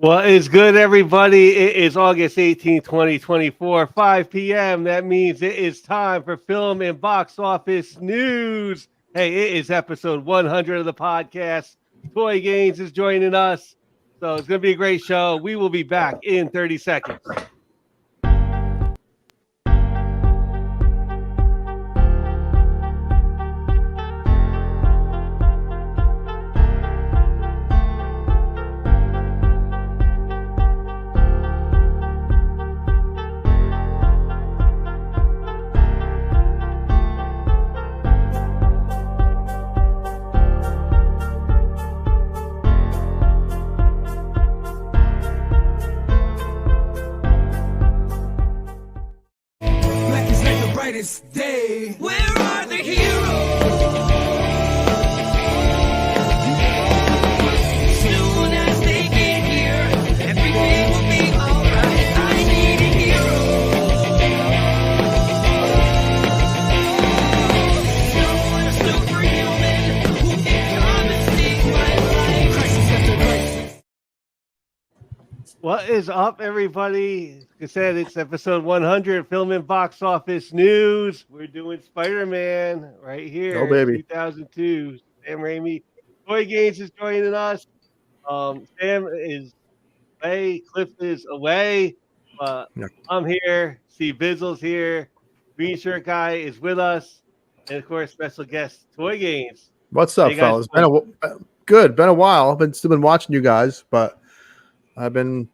Well, it's good, everybody. It is August 18th, 2024, 5 p.m. That means it is time for film and box office news. Hey, it is episode 100 of the podcast. Toy Gaines is joining us. So it's going to be a great show. We will be back in 30 seconds. Day. Where are the heroes? Soon as they get here, everything will be alright. I need a hero. Someone a superhuman who can come and save my life. Crisis after crisis. What is up, everybody? Like I said, it's episode 100, film and box office news. We're doing Spider-Man right here. Oh, baby. 2002. Sam Raimi. Toy Gaines is joining us. Sam is away. Cliff is away. But Yeah. I'm here. Steve Bizzle's here. Green Shirt Guy is with us. And, of course, special guest, Toy Gaines. What's up, Hey, guys. fellas? Good. Been a while. I've still been watching you guys, but I've been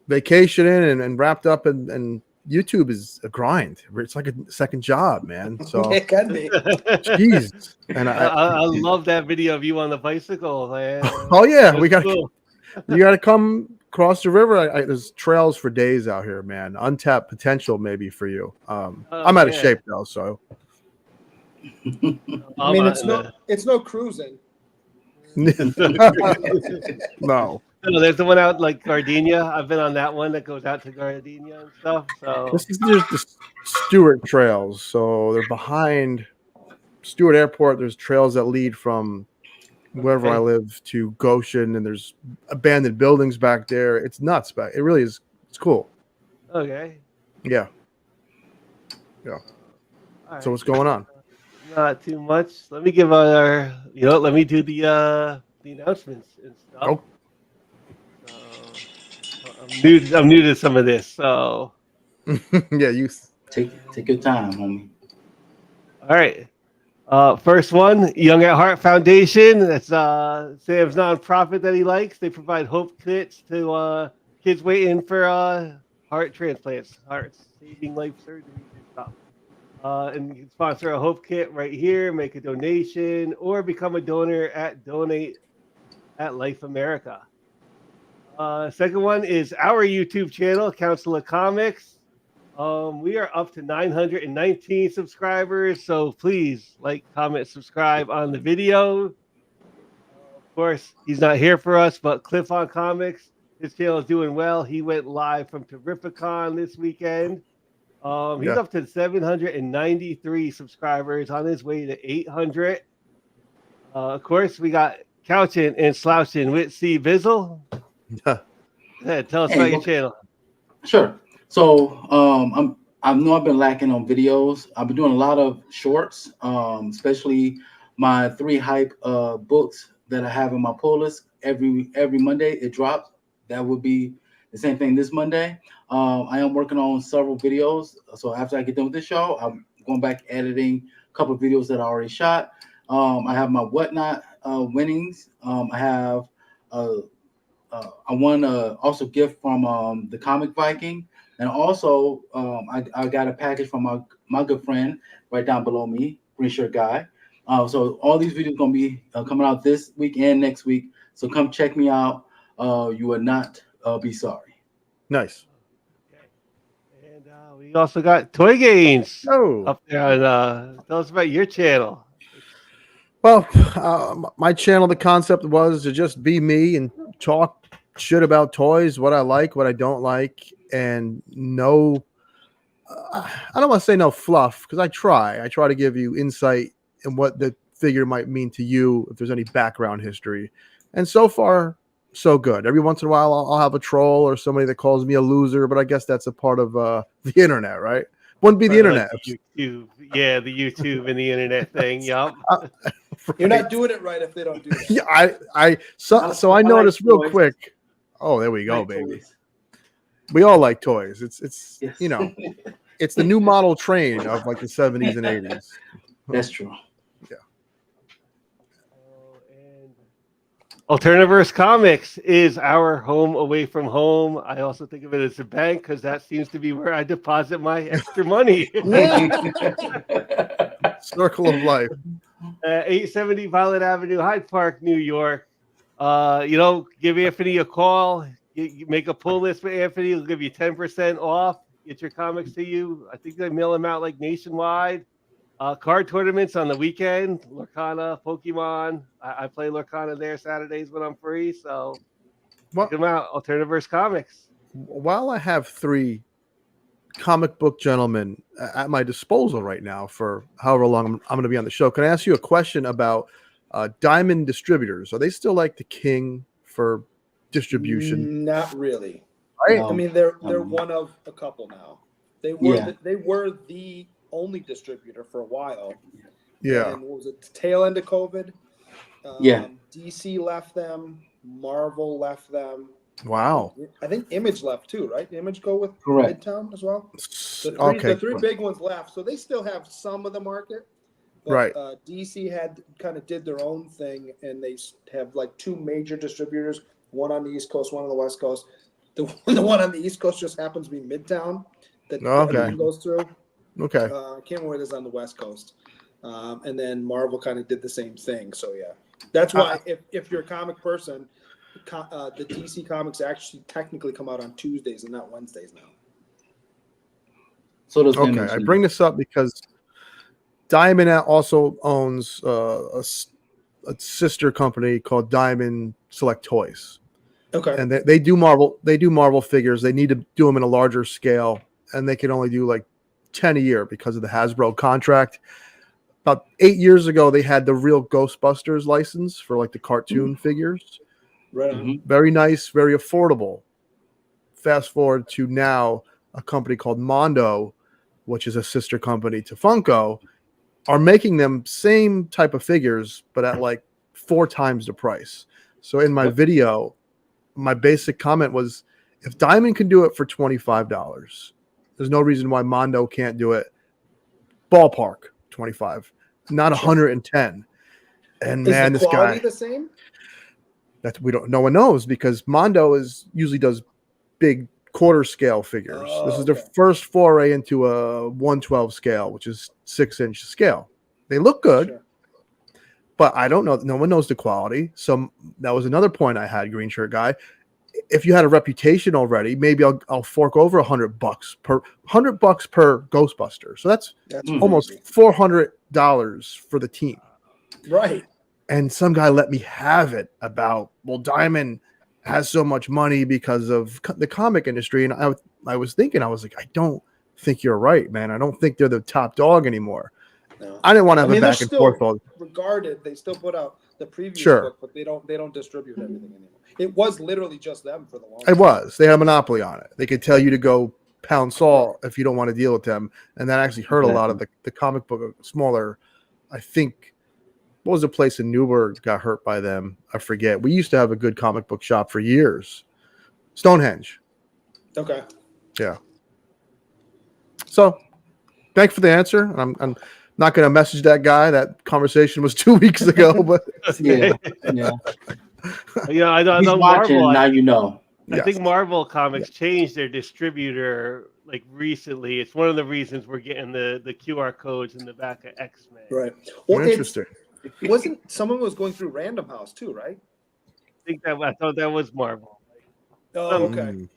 vacationing and wrapped up, and YouTube is a grind. It's like a second job, man. So, It can be. jeez. And I love that video of you on the bicycle, man. oh yeah, That's we got cool. you got to come cross the river. There's trails for days out here, man. Untapped potential maybe for you. I'm out of yeah. shape though, so I mean, it's no cruising. no. No, there's the one out like Gardenia. I've been on that one that goes out to Gardenia and stuff. So This is just the Stewart trails. So they're behind Stewart Airport. There's trails that lead from wherever I live to Goshen, and there's abandoned buildings back there. It's nuts back. It really is. It's cool. okay. Yeah. All right. So what's going on? Not too much. Let me give our let me do the announcements and stuff. Oh. So, I'm new to some of this, so Yeah, you. Take your time, homie. all right. First one, Young at Heart Foundation. That's Sam's nonprofit that he likes. They provide hope kits to kids waiting for heart transplants, hearts, saving life surgeries and stuff. And you can sponsor a hope kit right here, make a donation, or become a donor at Donate at Life America. Second one is our YouTube channel, Council of Comics. We are up to 919 subscribers, so please like, comment, subscribe on the video. Of course, he's not here for us, but Cliff on Comics, his channel is doing well. He went live from Terrificon this weekend. He's up to 793 subscribers, on his way to 800. Of course, we got Couching and Slouching with C. Bizzle. Yeah, tell us about your channel. Sure. So I know I've been lacking on videos. I've been doing a lot of shorts, especially my 3 hype books that I have in my pull list. Every Monday it drops. That would be the same thing this Monday. I am working on several videos. So after I get done with this show, I'm going back editing a couple of videos that I already shot. I have my Whatnot winnings. I have I won also gift from the Comic Viking, and also I got a package from my good friend right down below me, Green Shirt Guy. So all these videos gonna be coming out this week and next week. So come check me out. You will not be sorry. Nice. Okay. And we also got Toy Gaines Oh. up there. And, tell us about your channel. Well, my channel, the concept was to just be me and talk shit about toys, what I like, what I don't like, and no, I don't want to say no fluff, because I try to give you insight in what the figure might mean to you, if there's any background history. And so far, so good. Every once in a while, I'll have a troll or somebody that calls me a loser, but I guess that's a part of the internet, right? Wouldn't be the Right, like internet. the YouTube, yeah, the YouTube and the internet thing. Yup. You're Right. not doing it right if they don't do that. Yeah, so I like noticed real toys. quick. Oh, there we I go, like baby. toys. We all like toys. It's Yes. you know, it's the new model train of like the 70s and 80s. That's true. And Alternaverse Comics is our home away from home. I also think of it as a bank because that seems to be where I deposit my extra money. Circle of life. 870 Violet Avenue, Hyde Park, New York. Give Anthony a call. You make a pull list for Anthony. He'll give you 10% off. Get your comics to you. I think they mail them out like nationwide. Card tournaments on the weekend. Lorcana, Pokemon. I play Lorcana there Saturdays when I'm free. So Well, check them out. Alternaverse Comics. while I have 3 comic book gentlemen at my disposal right now for however long I'm going to be on the show, can I ask you a question about Diamond Distributors? Are they still like the king for distribution? Not really. Right? I mean, they're one of a couple now. They were the only distributor for a while. Yeah. And what was it? Tail end of COVID. DC left them. Marvel left them. Wow. I think Image left too, right? Image go with Correct. Midtown as well. Okay. The 3 big ones left, so they still have some of the market. But, Right. DC had kind of did their own thing, and they have like 2 major distributors, one on the East Coast, one on the West Coast. The one on the East Coast just happens to be Midtown that everything goes through. Okay. I can't remember what it is on the West Coast. And then Marvel kind of did the same thing. So, yeah. That's why if you're a comic person, the DC comics actually technically come out on Tuesdays and not Wednesdays now. So does Okay. Image. I bring this up because Diamond also owns a sister company called Diamond Select Toys. Okay. And they do Marvel. They do Marvel figures. They need to do them in a larger scale, and they can only do like 10 a year because of the Hasbro contract. About 8 years ago, they had the real Ghostbusters license for like the cartoon figures. Right on. Very nice, very affordable. Fast forward to now, a company called Mondo, which is a sister company to Funko, are making them same type of figures, but at like 4 times the price. So in my video, my basic comment was, if Diamond can do it for $25, there's no reason why Mondo can't do it. Ballpark 25, not 110. And Is man, the this quality guy, the same? no one knows because Mondo usually does big quarter scale figures. Oh, this is their okay. first foray into a 112 scale, which is 6-inch scale. They look good. Sure. But I don't know. No one knows the quality. So that was another point I had, Green Shirt Guy. If you had a reputation already, maybe I'll fork over $100 per Ghostbuster. So that's almost $400 for the team. Right. And some guy let me have it about, well, Diamond has so much money because of the comic industry. And I was thinking, I was like, I don't think you're right, man. I don't think they're the top dog anymore. No. I didn't want to have a back and forth. Regarded, they still put out the previous Sure. book, but they don't distribute everything anymore. It was literally just them for the longest. It was. They had a monopoly on it. They could tell you to go pound salt if you don't want to deal with them, and that actually hurt a lot of the comic book smaller. I think what was the place in Newburgh got hurt by them? I forget. We used to have a good comic book shop for years. Stonehenge. Okay. Yeah. So, thanks for the answer. I'm not going to message that guy. That conversation was 2 weeks ago, but Yeah. I know He's watching, Marvel. now you know. I think Marvel Comics changed their distributor like recently. It's one of the reasons we're getting the QR codes in the back of X-Men. Right. Well, interesting. Wasn't someone was going through Random House too, right? I thought that was Marvel. Oh, okay.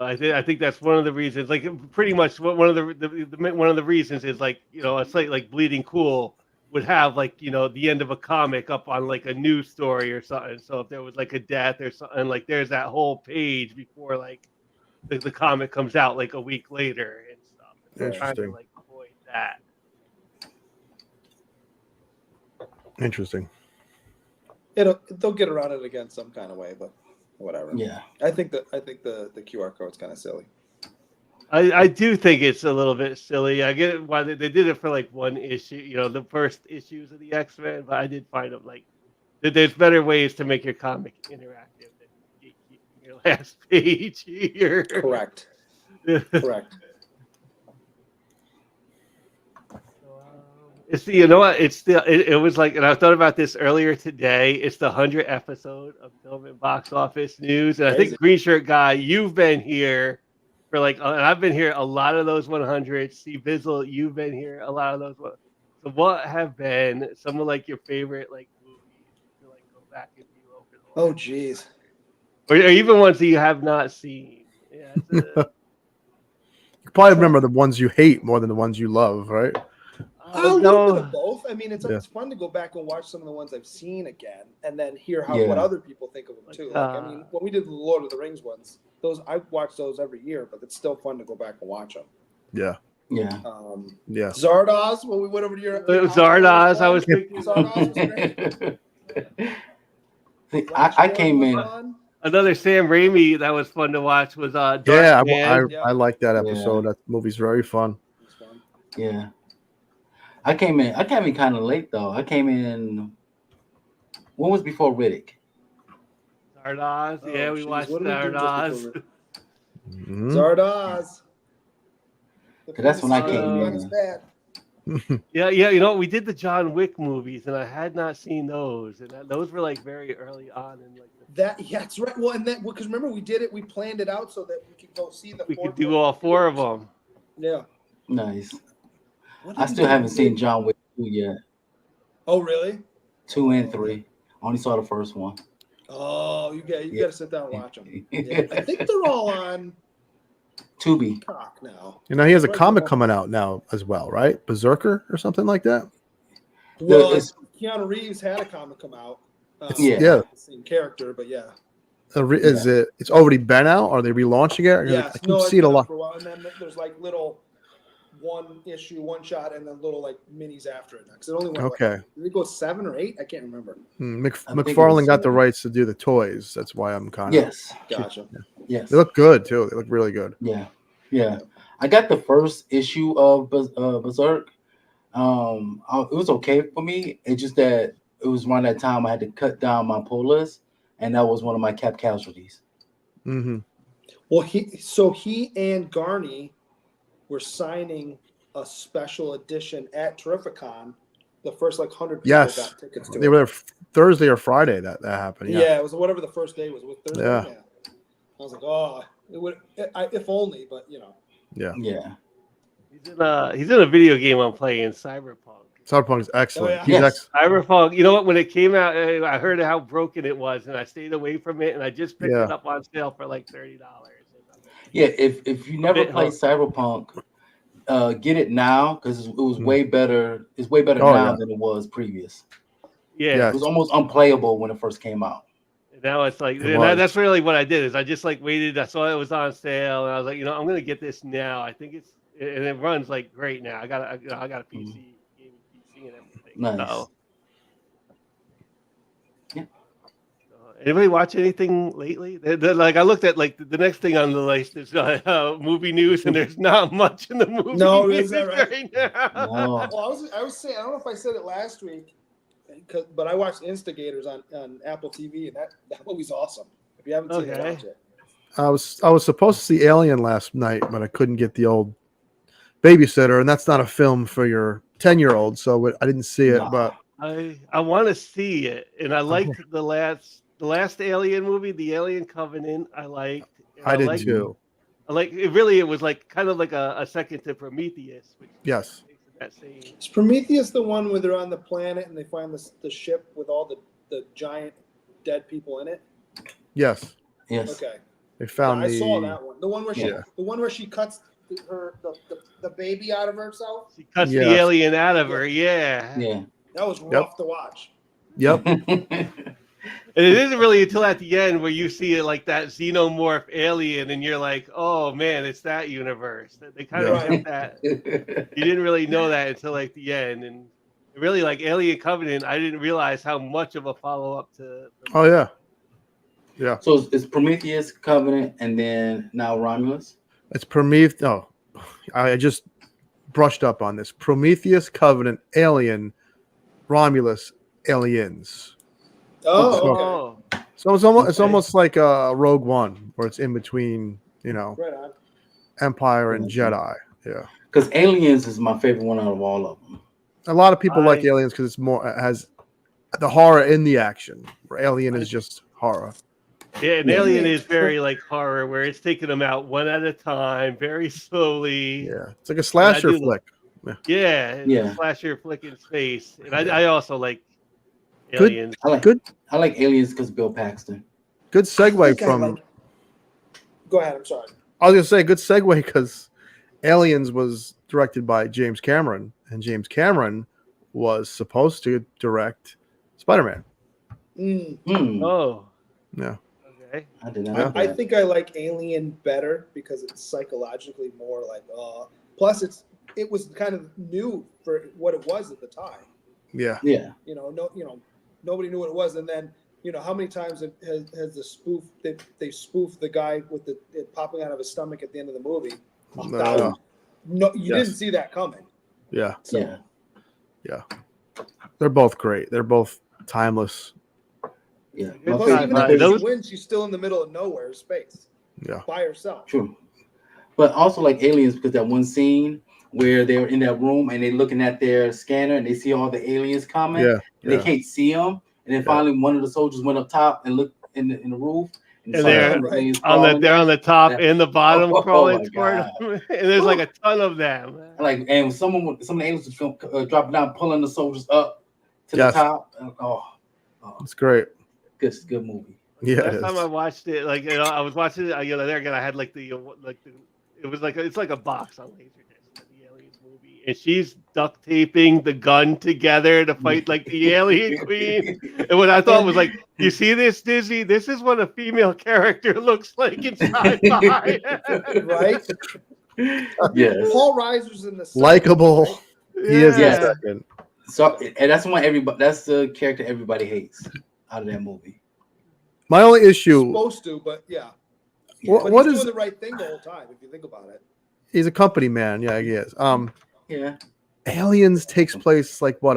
I think that's one of the reasons. Like pretty much one of the reasons is like a site like Bleeding Cool would have like the end of a comic up on like a news story or something. So if there was like a death or something, like there's that whole page before like the comic comes out like a week later and stuff. They're trying to like avoid that. Interesting. they'll get around it again some kind of way, but whatever. Yeah. I think the QR code's kind of silly. I do think it's a little bit silly. I get why they did it for like one issue, you know, the first issues of the X-Men, but I did find them like there's better ways to make your comic interactive than keeping your last page here. Correct. Correct. It's the, you know what? It was like, and I thought about this earlier today. It's the 100th episode of Film and Box Office News, and I Crazy. think Green Shirt Guy, you've been here for like, and I've been here a lot of those 100s. Steve Bizzle, you've been here a lot of those. So, what have been some of like your favorite like movies to like go back and view over the Oh, last- geez. or even ones that you have not seen? Yeah, You probably remember the ones you hate more than the ones you love, right? A little no. bit of both. I mean, it's Yeah. fun to go back and watch some of the ones I've seen again, and then hear what Yeah. other people think of them too. Like, I mean, when we did the Lord of the Rings ones, those I watch those every year, but it's still fun to go back and watch them. Yeah. Yeah. Yeah. Zardoz, when we went over to your Zardoz, I was thinking. Zardoz was great. See, I came in. Fun. Another Sam Raimi that was fun to watch was Dark Yeah, Man. I like that Yeah. episode. That movie's very fun. It was fun. Yeah. I came in kind of late though. I came in. What was before Riddick? Zardoz, yeah, Oh, we geez, watched what did we do just Zardoz. before Mhm. Zardoz. The That's when I famous came Zardoz in. is bad. Yeah, you know, we did the John Wick movies, and I had not seen those, and those were like very early on, and like That's right. Well, and then because remember we did it, we planned it out so that we could go see the. we fourth could do one. all four of them. Yeah. Nice. What did I we still do? haven't seen John Wick 2 yet. Oh, really? 2 and 3. Only saw the first one. Oh, you got Yeah. to sit down and watch them. Yeah. I think they're all on Tubi. Cock now. You know, he has a Right comic now. coming out now as well, right? Berserker or something like that. Well, it's- Keanu Reeves had a comic come out. Yeah. Yeah. Same character, but yeah. Is it? It's already been out. Are they relaunching it? Yes, I keep seeing been a out lot. for a while, and then there's like little one issue, one shot, and then little like minis after it. Because it only went. Okay. Did it go 7 or 8? I can't remember. I think it McFarlane was got the 7. rights to do the toys. That's why I'm kind of. Yes. Gotcha. Yes. They look good too. They look really good. Yeah. Yeah. I got the first issue of Berserk. It was okay for me. It's just that it was around that time I had to cut down my pull list, and that was one of my cap casualties. Mm-hmm. Well, he and Garney were signing a special edition at Terrificon. The first like 100 people Yes. got tickets to They it. were there Thursday or Friday that happened. Yeah. Yeah. It was whatever the first day was. With Thursday. Yeah. I was like, oh, it would if only, but you know. Yeah. Yeah. He's in a video game I'm playing, Cyberpunk. Cyberpunk is excellent. Oh, yeah. He's Yes. Cyberpunk, you know what? When it came out, I heard how broken it was, and I stayed away from it, and I just picked Yeah. it up on sale for like $30. Yeah. If you never Bit played hard. Cyberpunk, get it now because it was way better. It's way better Oh, now yeah. than it was previous. Yeah. Yeah. It was almost unplayable when it first came out. And now it's like, It and was. that's really what I did is I just like waited. I saw it was on sale, and I was like, you know, I'm gonna get this now. I think and it runs like great now. I got a PC, gaming PC, and everything. Nice. So, Yeah. Anybody watch anything lately? Like I looked at like the next thing on the list is movie news, and there's not much in the movie No, news is that right? now. No. Well, I was saying I don't know if I said it last week, but I watched Instigators on Apple TV, and that movie's awesome. If you haven't seen it, Okay. watch it. I was supposed to see Alien last night, but I couldn't get the old babysitter, and that's not a film for your 10-year-old, so I didn't see it. Nah. But I want to see it, and I liked the last Alien movie, The Alien Covenant. I liked. And I did liked, too. I like it. Really, it was like kind of like a second to Prometheus. Which Yes. makes it that same. Is Prometheus the one where they're on the planet and they find the ship with all the giant dead people in it? Yes. Yes. Okay, They found I the. saw that one. The one where she Yeah. cuts the baby out of herself. She cuts the Yes. alien out of her. Yeah. Yeah. That was rough to watch. Yep. And it isn't really until at the end where you see it like that xenomorph alien, and you're like, oh man, it's that universe. They kind of Yeah. kept that. You didn't really know that until like the end, and Really, like Alien Covenant, I didn't realize how much of a follow up to. Oh yeah, yeah. So it's Prometheus, Covenant, and then now Romulus. It's Prometheus. Oh, I just brushed up on this. Prometheus, Covenant, Alien, Romulus, Aliens. Oh, okay. Oh, So it's almost Okay. like Rogue One, where it's in between, Right on. Empire and Jedi. Yeah, Because Aliens is my favorite one out of all of them. a lot of people like I- Aliens because it's more it has the horror in the action. Where Alien is just horror. yeah, and Yeah. Alien is very like horror, where it's taking them out one at a time, very slowly. Yeah, it's like a slasher do flick. Yeah, it's Yeah. a slasher flick in space, and I also like Good- Aliens. Good, I like Aliens because Bill Paxton. good I segue think I from. like- Go ahead. I'm sorry. I was gonna say good segue because Aliens was directed by James Cameron, and James Cameron was supposed to direct Spider-Man. Mm. Hmm. Oh, Yeah, okay. I did not. Yeah. know I that. think I like Alien better because it's psychologically more like. Plus, it was kind of new for what it was at the time. yeah. Yeah. Nobody knew what it was, and then how many times has the spoof they spoofed the guy with it popping out of his stomach at the end of the movie? A thousand. No, you Yes. didn't see that coming. Yeah, So, Yeah. they're both great. They're both timeless. Yeah. Good My Plus, sci-fi. favorite, even my if favorite- Those- she wins, she's still in the middle of nowhere, space, Yeah, by herself. True. But also like Aliens because that one scene where they were in that room and they're looking at their scanner and they see all the aliens coming yeah, and they yeah. can't see them. And then finally one of the soldiers went up top and looked in the roof And saw they're some aliens On the crawling. they're on the top Yeah. and the bottom Oh, crawling my toward God. them, and there's like a ton of them. And some of the aliens was dropping down, pulling the soldiers up to Yes. the top. It's great. Good movie. Yeah, Last it time I is. watched it, like I was watching it, there again. I had like the it was like it's like a box on Laserdisc, the Aliens movie, and she's duct taping the gun together to fight like the alien queen. And what I thought was like, you see this, Disney? This is what a female character looks like in sci-fi. Right? Yes. Paul Reiser's in the second, Likable. right? He is in Yes. the second. So and that's the character everybody hates out of that movie. My only issue. Supposed to, but yeah. What, But what he's is? doing the right thing the whole time, if you think about it. He's a company man. Yeah, he is. Yeah. Aliens takes place like what?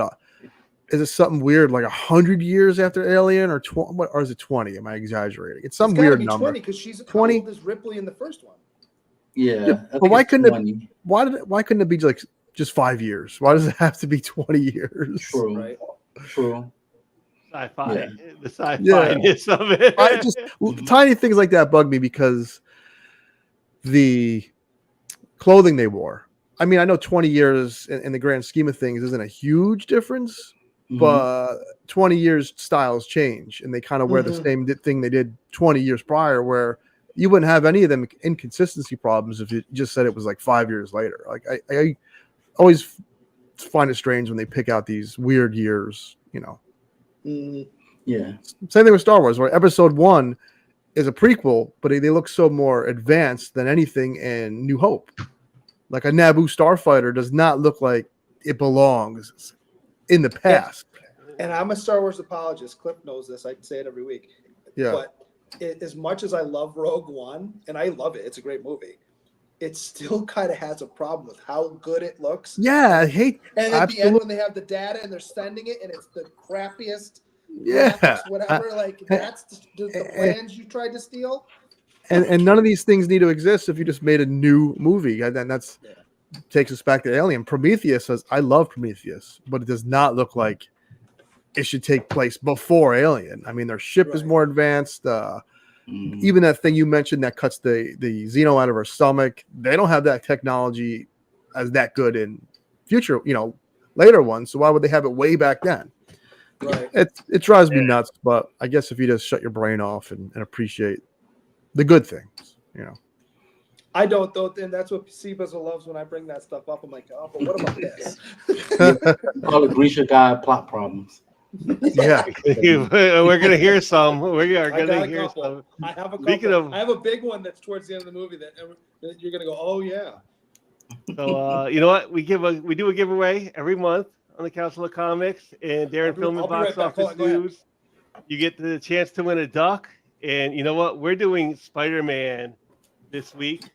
Is it something weird like 100 years after Alien or 20? Or is it 20? Am I exaggerating? It's some It's gotta weird be number. 20 because she's 20? how old is Ripley in the first one? Yeah. Yeah, I but think why it's couldn't it- 20. Why couldn't it be like just 5 years? Why does it have to be 20 years? True. Right. True. Sci-fi, Yeah. the sci-fi-ness of it. I just tiny things like that bug me because the clothing they wore. I mean, I know 20 years in the grand scheme of things isn't a huge difference, Mhm. but 20 years styles change and they kind of wear the Mhm. same thing they did 20 years prior, where you wouldn't have any of them inconsistency problems if you just said it was like 5 years later. Like I always find it strange when they pick out these weird years, Mm, Yeah. Same thing with Star Wars, where Episode 1 is a prequel, but they look so more advanced than anything in New Hope. Like a Naboo starfighter does not look like it belongs in the past. and I'm a Star Wars apologist. Cliff knows this. I say it every week. Yeah. But as much as I love Rogue One, and I love it, it's a great movie, it still kind of has a problem with how good it looks. Yeah, I hate. And at the end, Absolutely. when they have the data and they're sending it, and it's the crappiest, Yeah. graphics, whatever, like that's the plans you tried to steal. And none of these things need to exist if you just made a new movie. And then that's takes us back to Alien. Prometheus says, I love Prometheus, but it does not look like it should take place before Alien. I mean, their ship is Right. more advanced. Mhm. Even that thing you mentioned that cuts the xeno out of her stomach, they don't have that technology as that good in future, later ones. So why would they have it way back then? Right. It drives me nuts, but I guess if you just shut your brain off and appreciate the good things, I don't though, and that's what Seabaza loves when I bring that stuff up. I'm like, oh, but what about this? Call it Grisha guy plot problems. Yeah. We're gonna hear some. We are I got gonna a hear couple. some. I have a Speaking couple. of- I have a big one that's towards the end of the movie that you're gonna go, oh yeah. So you know what? We do a giveaway every month on the Council of Comics and Darren Philman I'll be Box right back. Hold Office on, go ahead. News. You get the chance to win a duck. And you know what? We're doing Spider-Man this week.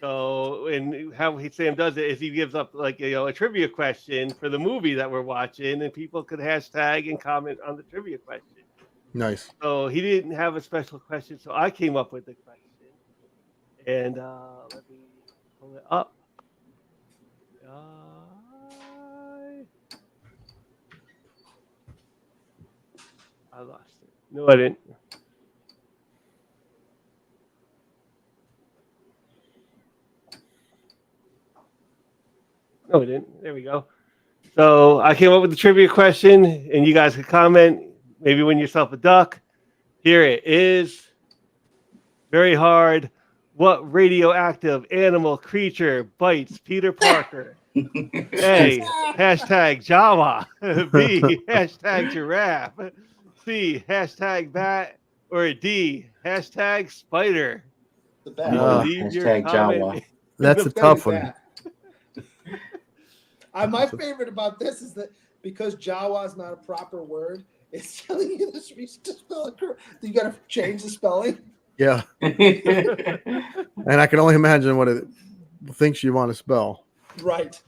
So, and how Sam does it is he gives up like a trivia question for the movie that we're watching, and people could hashtag and comment on the trivia question. Nice. So he didn't have a special question, so I came up with the question, and let me pull it up. I lost it. No, I didn't. No, I didn't. There we go. So I came up with the trivia question, and you guys could comment. Maybe win yourself a duck. Here it is. Very hard. What radioactive animal creature bites Peter Parker? A. Hashtag Jawa. B. Hashtag giraffe. C. Hashtag bat. Or D. Hashtag spider. The I'm bat. going Leave your hashtag comment. Jawa. That's a It's gotta be tough one. bat. My favorite about this is that because Jawa is not a proper word, it's telling you this to spell it correct. You got to change the spelling. Yeah, and I can only imagine what it thinks you want to spell. Right.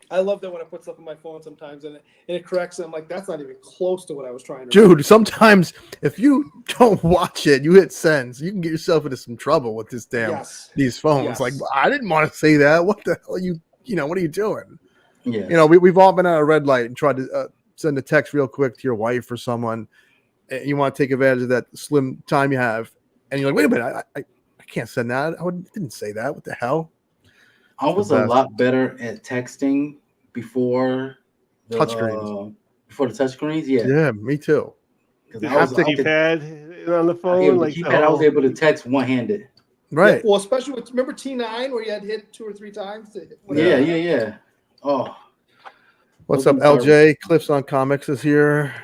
I love that when I put stuff on my phone sometimes and it corrects it. I'm like, that's not even close to what I was trying to Dude, sometimes if you don't watch it, you hit send, you can get yourself into some trouble with this damn Yes. these phones. Yes. Like, I didn't want to say that. What the hell what are you doing? Yeah. We've all been at a red light and tried to send a text real quick to your wife or someone. And you want to take advantage of that slim time you have, and you're like, wait a minute, I can't send that. Didn't say that. What the hell? I was a lot better at texting before the Touchscreens. Before the touchscreens. Yeah. Yeah, me too. Because The I was keypad on the I phone. was able to text one-handed. Right. Yeah, well, especially with, remember T9 where you had to hit 2 or 3 times? To hit Yeah. Oh. What's up, LJ? Cliffs on Comics is here.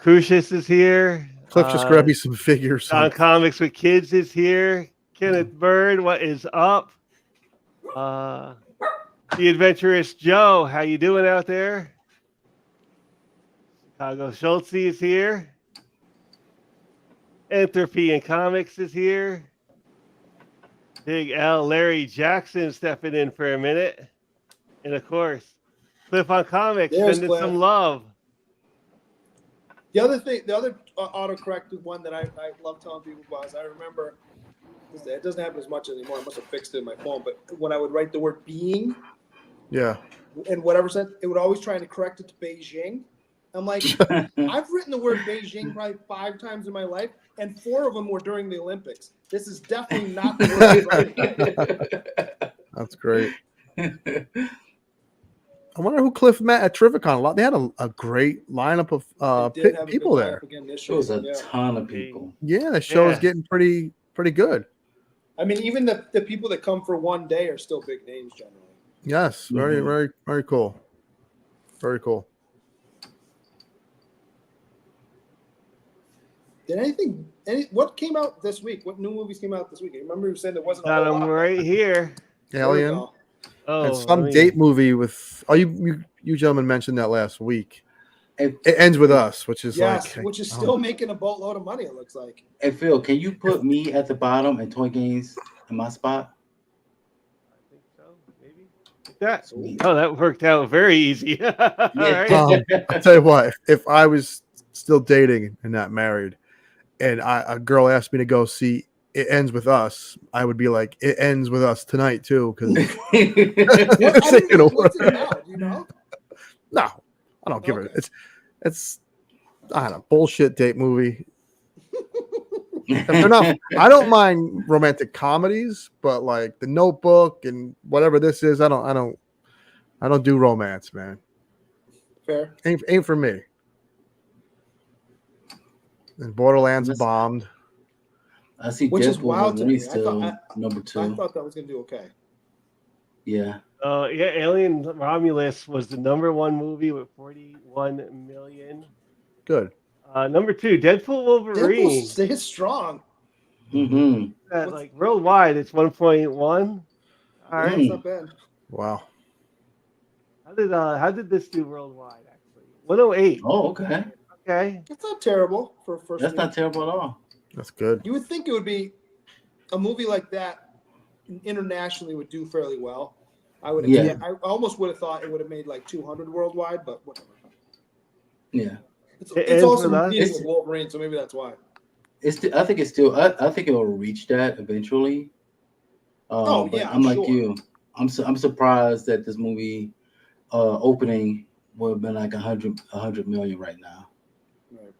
Crucius is here. Cliff just grabbed me some figures. On Comics with Kids is here. Kenneth Bird, what is up? The Adventurous Joe, how you doing out there? Chicago Schultze is here. Entropy and Comics is here. Big L Larry Jackson stepping in for a minute. And of course, Cliff on Comics, sending some love. The other autocorrected one that I love telling people was, I remember, it doesn't happen as much anymore. I must have fixed it in my phone, but when I would write the word being, yeah, in whatever sense, it would always try to correct it to Beijing. I'm like, I've written the word Beijing probably 5 times in my life, and 4 of them were during the Olympics. This is definitely not the word. That's great. I wonder who Cliff met at Trivicon. A lot. They had a great lineup of people there. There was a ton of people. Yeah, the show is getting pretty good. I mean, even the people that come for one day are still big names generally. Yes, very cool. Very cool. Did what came out this week? What new movies came out this week? I remember you saying there wasn't. Got them right here. Alien. Oh, and some date movie with. Oh, you gentlemen mentioned that last week. It ends with us, which is which is still making a boatload of money. It looks like. Hey Phil, can you put me at the bottom and Toy Games in my spot? I think so, maybe. That worked out very easy. All right. I'll tell you what. If I was still dating and not married, and a girl asked me to go see It Ends With Us, I would be like, it ends with us tonight too, because what's it about? You know? No, I don't give it. It's I don't know, bullshit date movie. If they're not, I don't mind romantic comedies, but like The Notebook and whatever this is, I don't do romance, man. Fair. Ain't for me. And Borderlands bombed. I see Which is Deadpool wild to me. number 2. I thought that was gonna do okay. Yeah. Alien Romulus was the #1 movie with 41 million. Good. Number 2, Deadpool Wolverine. Deadpool stays strong. Like worldwide, it's 1.1. All right, It's not bad. Wow. How did this do worldwide? Actually, 108. Oh, okay. Okay. It's not terrible for a first. That's week. not terrible at all. That's good. You would think it would be a movie like that internationally would do fairly well. I would. Yeah. I almost would have thought it would have made like 200 worldwide, but whatever. Yeah. It's And also for us, competing with Wolverine, so maybe that's why. I think it's still. I think it will reach that eventually. Oh, But yeah, I'm like sure. you. I'm surprised that this movie opening would have been like 100 million right now. Right.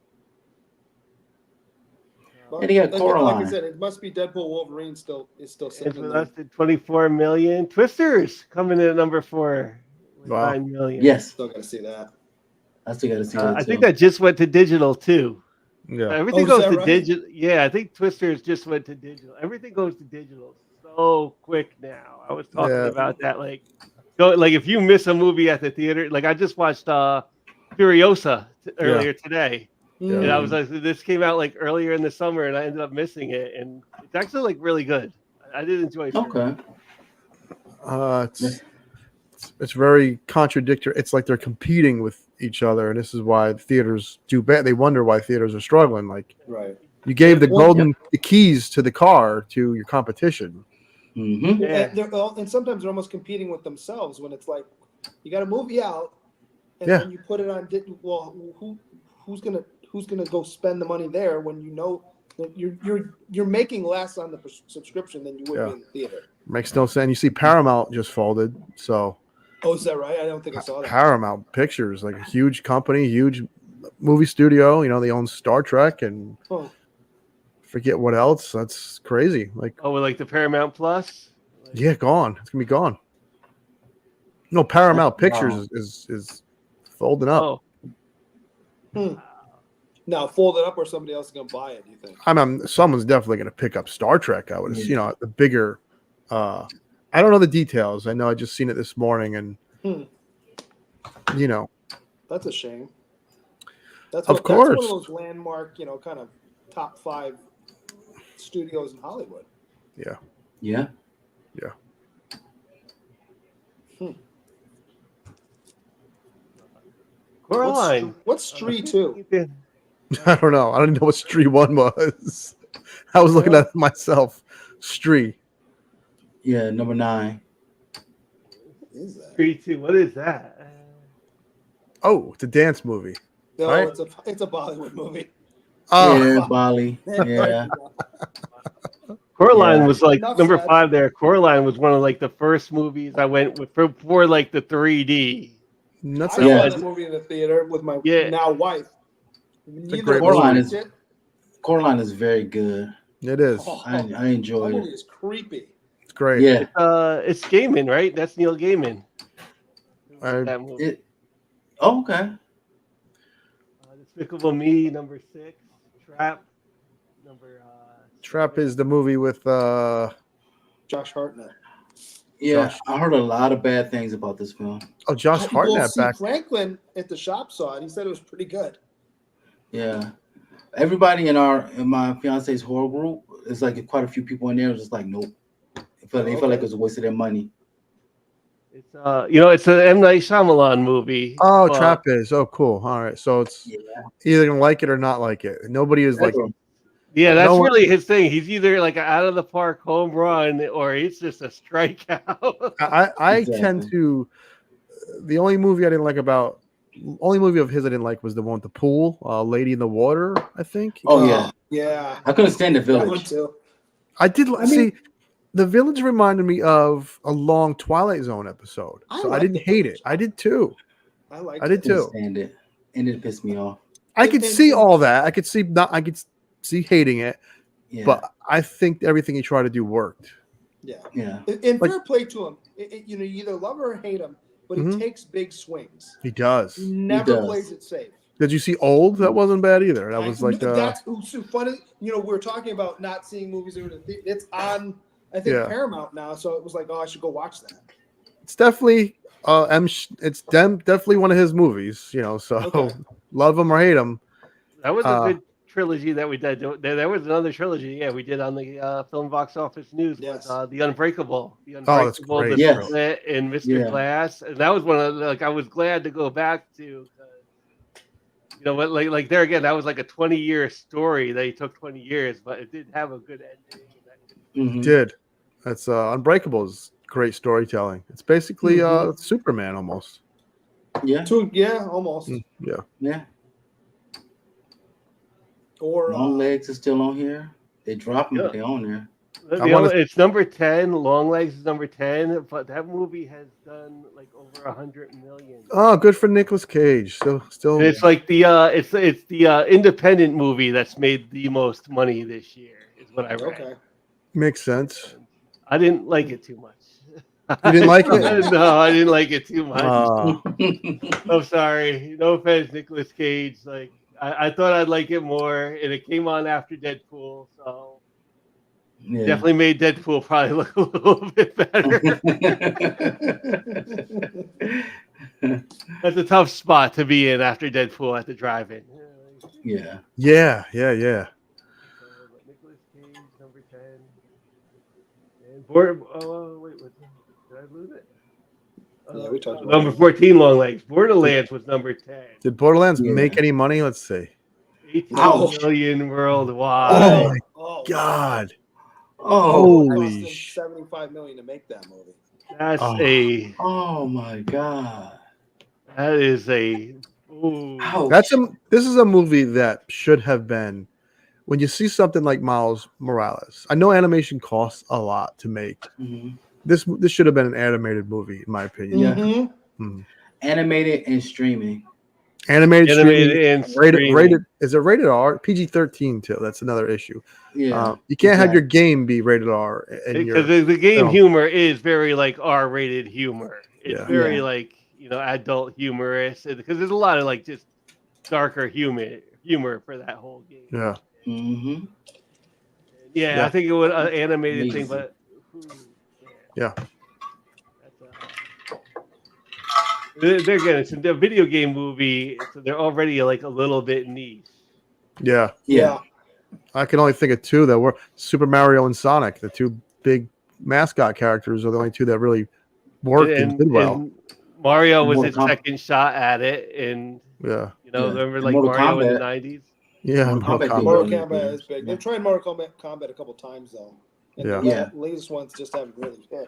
And he got like Coraline. I said, it must be Deadpool Wolverine is still and sitting for in us, there. did 24 million. Twisters coming in at number 4 with Wow. 9 million. Yes, Still got to see that. I still got to see that I too. think that just went to digital too. Yeah. Everything is goes that to right? digital. Yeah, I think Twisters just went to digital. Everything goes to digital so quick now. I was talking Yeah. about that. Like if you miss a movie at the theater, like I just watched Furiosa earlier today, and I was like, this came out like earlier in the summer, and I ended up missing it, and it's actually like really good. I did enjoy it. Okay. It's very contradictory. It's like they're competing with each other, and this is why theaters do bad. They wonder why theaters are struggling. Like Right. you gave the Well, the keys to the car to your competition. Mm-hmm. Yeah. And sometimes they're almost competing with themselves when it's like you got a movie out, and Yeah. then you put it on. Well, who's gonna go spend the money there when you know that you're making less on the subscription than you would be in the theater? Makes no sense. You see, Paramount just folded. So Oh, is that right? I don't think I saw that. Paramount Pictures, like a huge company, huge movie studio. You know, they own Star Trek and Oh, forget what else. That's crazy. Like, Oh, with like the Paramount Plus. yeah, gone. It's gonna be gone. No, Paramount Pictures Wow. is folding up. Oh, now fold it up, or somebody else is gonna buy it. Do you think? I mean, someone's definitely gonna pick up Star Trek. I would, Yeah. you know, the bigger. I don't know the details. I know I just seen it this morning, and you know, That's a shame. That's Of that's one of course. those landmark, kind of top 5 studios in Hollywood. yeah. Yeah. Coraline. What's Street 2? I don't know. I don't know what Stree 1 was. I was looking at it myself. Stree. Yeah. Number 9. What is that? 3, 2. What is that? Oh, it's a dance movie. No, Right? it's a Bollywood movie. Oh, Yeah, Bali. Yeah. Coraline Yeah. was like Enough number said. 5 there. Coraline was one of like the first movies I went with for like the 3D. that's I a, saw Yeah. that movie in the theater with my Yeah. now wife. a great Coraline movie. is Coraline is very good. It is. I that enjoyed movie it. is creepy. It's great. Yeah. It's Gaiman, right? That's Neil Gaiman. That movie. Oh, okay. Despicable Me, number 6. Trap, number. Trap is the movie with Josh Hartnett. Yeah, Josh. I heard a lot of bad things about this film. Josh Well, Hartnett see, back. Franklin at the shop saw it. He said it was pretty good. Yeah, everybody in my fiance's horror group, it's like quite a few people in there was just like, nope. They felt like it was a waste of their money. It's it's an M. Night Shyamalan movie. Oh, but- Trap is. Oh, cool. All right. So it's Yeah, either gonna like it or not like it. Nobody is like. Yeah, that's No one- really his thing. He's either like an out of the park home run or he's just a strikeout. I Exactly. tend to. The only movie of his I didn't like was the one with the pool, Lady in the Water. I think. Oh yeah, Yeah. I couldn't stand the That one village. too. I did I mean- see. The Village reminded me of a long Twilight Zone episode, I so I like didn't The hate Village. it. I did too. I like I did Couldn't too. stand it, and it pissed me off. I could see all that. I could see hating it, Yeah, but I think everything he tried to do worked. Yeah. yeah, In Like- fair play to him, you either love or hate him, but he Mhm. takes big swings. He does. He never does. plays it safe. Did you see Old? That wasn't bad either. That was like that's so funny. We're talking about not seeing movies in the theater. It's on, I think, Yeah. Paramount now. So it was like, oh, I should go watch that. it's definitely definitely one of his movies. So Okay. love him or hate him. That was a Uh, good trilogy that we did. There was another trilogy. Yeah, we did on the Film Box Office News. Yes. Was The Unbreakable, Oh, that's great. The Yes. Split, and Mr. Yeah. Glass, and that was one of the, like I was glad to go back to. 'Cause, you know what? Like there again, that was like a 20-year story. They took 20 years, but it did have a good ending. Mhm. Did. That's Unbreakable's great storytelling. It's basically Superman almost. Yeah. Yeah, almost. Yeah. Yeah. Or Long Legs is still on here. They drop them, Yeah. but they're on there. It's number 10. Long Legs is number 10, but that movie has done like over 100 million. Oh, good for Nicolas Cage. Still. And it's like the independent movie that's made the most money this year, is what I read. okay. Makes sense. I didn't like it too much. You didn't like it? No, I didn't like it too much. Uh, I'm sorry. No offense, Nicolas Cage. Like I thought I'd like it more, and it came on after Deadpool, so Yeah. definitely made Deadpool probably look a little bit better. That's a tough spot to be in after Deadpool at the drive-in. Yeah. yeah. Nicolas Cage, number 10. And wait, did I lose it? Yeah, we talked about Number 14, Long Legs. Borderlands was number 10. Did Borderlands Yeah. make any money? Let's see. 18 Ouch. million Oh worldwide. my Oh, God. Oh. Holy It cost sh- them $75 million to make that movie. That's Oh. Oh my God. that is a ooh. Ouch. This is a movie that should have been, when you see something like Miles Morales. I know animation costs a lot to make. Mhm. This should have been an animated movie, in my opinion. Yeah. Mm-hmm. Animated and streaming. Animated Animated streaming, and streaming. rated. Is it rated R? PG-13 too. That's another issue. Yeah. You can't have your exactly. game be rated R. And Because the game film. humor is very like R-rated humor. It's Yeah. very Yeah. like adult humorous, because there's a lot of like just darker humor for that whole game. Yeah. Mm-hmm. Yeah, Yeah. I think it was an animated thing, Amazing. but Yeah. They're good. It's a video game movie, so they're already like a little bit niche. Yeah. Yeah. I can only think of two that were Super Mario and Sonic. The two big mascot characters are the only two that really worked and did well. and Mario was Mortal his Kombat. second shot at it, and Yeah. Yeah. remember And like Mortal Mario in the Kombat. '90s. Yeah. Mortal Mortal Kombat did Kombat. well. Mortal Kombat is big. Yeah. They've tried Mortal Kombat a couple times though. And Yeah. the Yeah. latest ones just haven't really hit.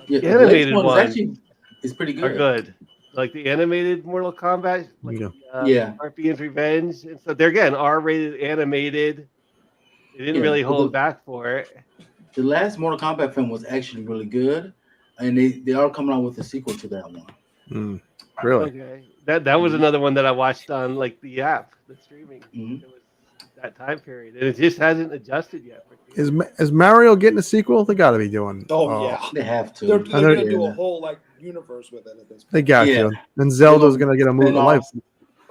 Yeah. The animated latest ones actually is pretty good. Are good. Like the animated Mortal Kombat, like Yeah. Yeah. Scorpion's Revenge, and so they're again R-rated, animated. They didn't Yeah, really but hold back for it. The last Mortal Kombat film was actually really good, and they are coming out with a sequel to that one. Mm, really? Okay, that was another one that I watched on like the app, the streaming. Mhm. It was that time period, and it just hasn't adjusted yet. Is Mario getting a sequel? They got to be doing. Oh yeah. They have to. They're I know- gonna do a whole like universe with it at this point. They got Yeah. to. And Zelda's They're gonna get a spin movie. Life. off.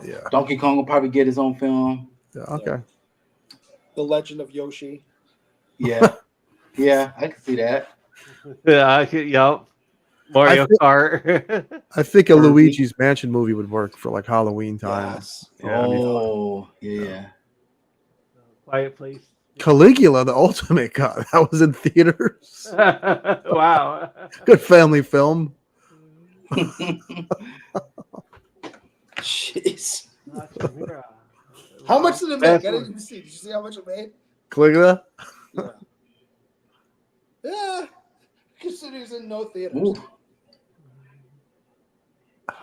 Yeah. Donkey Kong will probably get his own film. Yeah. Okay. The Legend of Yoshi. Yeah, yeah, I can see that. Yeah, I could. Yep. Mario think- Kart. I think a Kirby. Luigi's Mansion movie would work for like Halloween time. Yes. Yeah, I mean, Oh, yeah. Quiet Place. Caligula, the ultimate cut. That was in theaters. Wow. Good family film. Jeez. How much did it make? I didn't even see. Did you see how much it made? Caligula. Yeah. Yeah. Considering it's in no theaters. Ooh.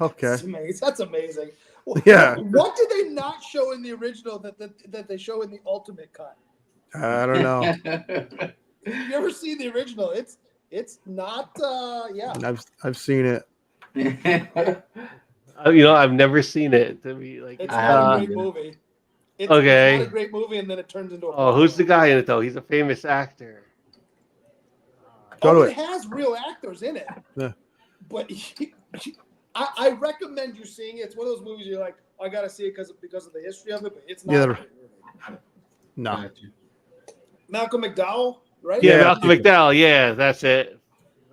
Okay. That's amazing. That's amazing. Yeah. What did they not show in the original that they show in the ultimate cut? I don't know. You ever see the original? It's not. Yeah. I've seen it. I've never seen it. To be like, It's I not a haven't great either. movie. It's Okay. not a great movie, and then it turns into a. oh, who's the guy in it though? He's a famous actor. Go to it it. has real actors in it. Yeah. But I recommend you seeing it. It's one of those movies you're like, I gotta see it because of the history of it, but it's not. Yeah, a great movie. No. Malcolm McDowell, right? Yeah, Yeah. Malcolm McDowell. Yeah, that's it.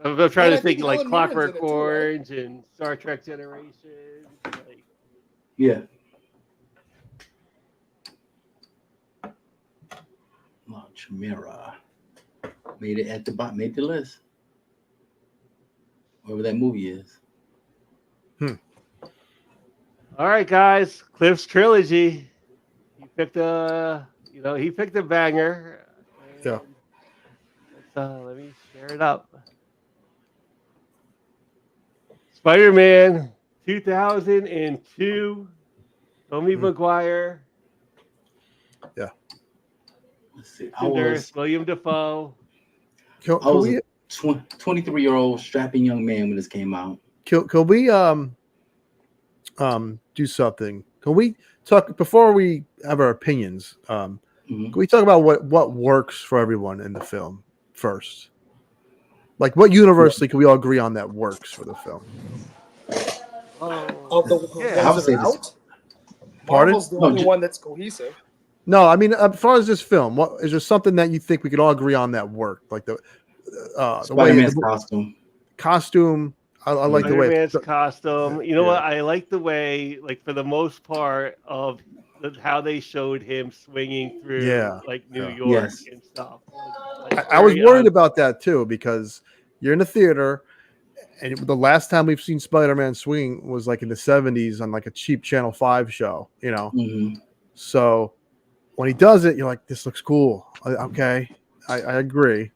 I'm trying And I to think think like Helen Mirren's in Clockwork it too, right? Orange and Star Trek Generations. Like, Yeah. Oh, Chimera made it at the bottom, made the list. Whatever that movie is. All right, guys. Cliff's trilogy. He picked a banger. Yeah. And let me share it up. Spider-Man 2002. Tommy Maguire, Let's see. William Dafoe. Can, I can was we a 23-year-old strapping young man when this came out. can we do something? Can we talk before we have our opinions? Mhm. Can we talk about what works for everyone in the film first? Like what universally can we all agree on that works for the film? Of the Yeah. I would ones say that are this. out, Pardon? Marvel's the No, only one that's cohesive. No, I mean as far as this film, what is there something that you think we could all agree on that worked? Like the way Spider-Man's the costume. costume. I like the way Spider-Man's costume. You know Yeah. what? I like the way, like for the most part, of how they showed him swinging through, Yeah, like New yeah. York Yes. and stuff. Like, I was very worried about that too because you're in the theater, and the last time we've seen Spider-Man swing was like in the 70s on like a cheap Channel 5 show, you know. Mhm. So when he does it, you're like, this looks cool. Okay, I agree.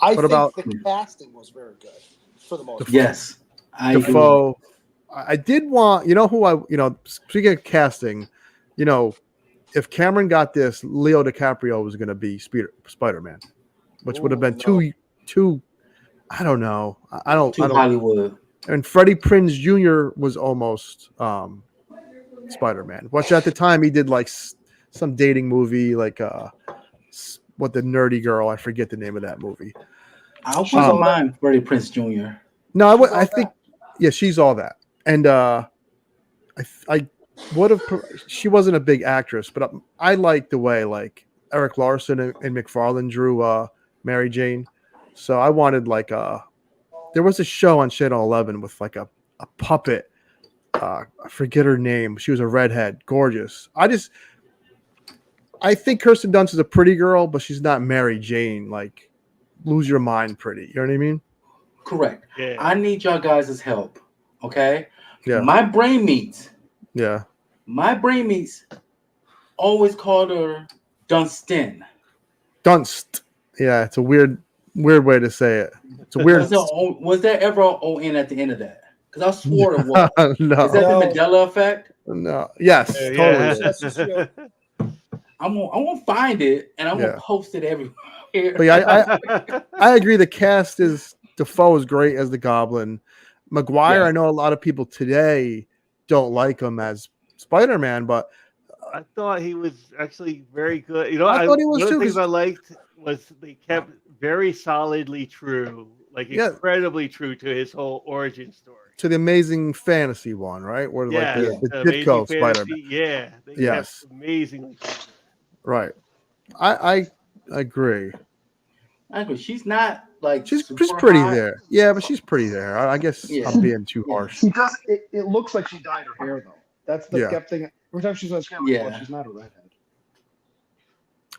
I What think about the casting was very good for the most part. Yes. I agree. Defoe? I did want, you know, speaking of casting, you know, if Cameron got this, Leo DiCaprio was going to be Spider-Man, which would have been too. I don't know. I don't. To Hollywood. And Freddie Prinze Jr. was almost Spider-Man, which at the time he did like some dating movie, like what the nerdy girl, I forget the name of that movie. I wouldn't mind Freddie Prinze Jr. No, I think, yeah, she's all that. And I would have. She wasn't a big actress, but I like the way like Eric Larson and McFarlane drew Mary Jane. So I wanted like there was a show on Channel 11 with like a puppet. I forget her name. She was a redhead, gorgeous. I think Kirsten Dunst is a pretty girl, but she's not Mary Jane. Like, lose your mind, pretty. You know what I mean? Correct. Yeah. I need y'all guys' help. Okay. Yeah. My brain meats always called her Dunstan. Dunst. Yeah, it's a weird way to say it. It's a weird. Was there ever an O-N at the end of that? Because I swore it was. No. Is that No. the Mandela effect? No. Yes, Yeah. totally. That's just, you know, I'm gonna find it and I'm gonna post it everywhere. But yeah, I agree. The cast is Defoe is great as the Goblin. Maguire, Yeah. I know a lot of people today don't like him as Spider-Man, but I thought he was actually very good. You know, I thought he was one of too, the things 'cause- I liked was they kept very solidly true, like Yeah. incredibly true to his whole origin story. to the Amazing Fantasy one, right? Where Yeah, like the Amazing Ditko Fantasy, Spider-Man. yeah, they Yes. kept amazingly true. Right. I agree. I agree. She's not like She's super pretty hot. there. Yeah, but she's pretty there. I guess Yeah. I'm being too harsh. She does. It looks like she dyed her hair though. That's the Yeah. thing. Every time she's on screen, Yeah. well, she's not a redhead.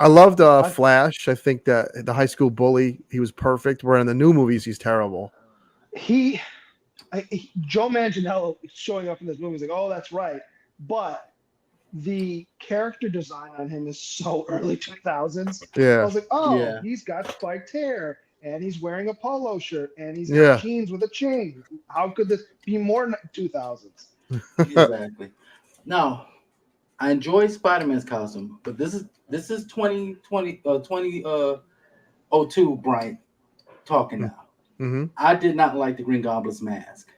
I loved Flash. I think that the high school bully, he was perfect. Where in the new movies, he's terrible. Joe Manganiello showing up in this movie is like, oh, that's right. But the character design on him is so early 2000s. I Yeah. was like, oh, Yeah. he's got spiked hair and he's wearing a polo shirt and he's got Yeah. jeans with a chain. How could this be more 2000s? Exactly. Now, I enjoy Spider-Man's costume, but this is 2002 Brian talking now. Mm-hmm. I did not like the Green Goblin's mask.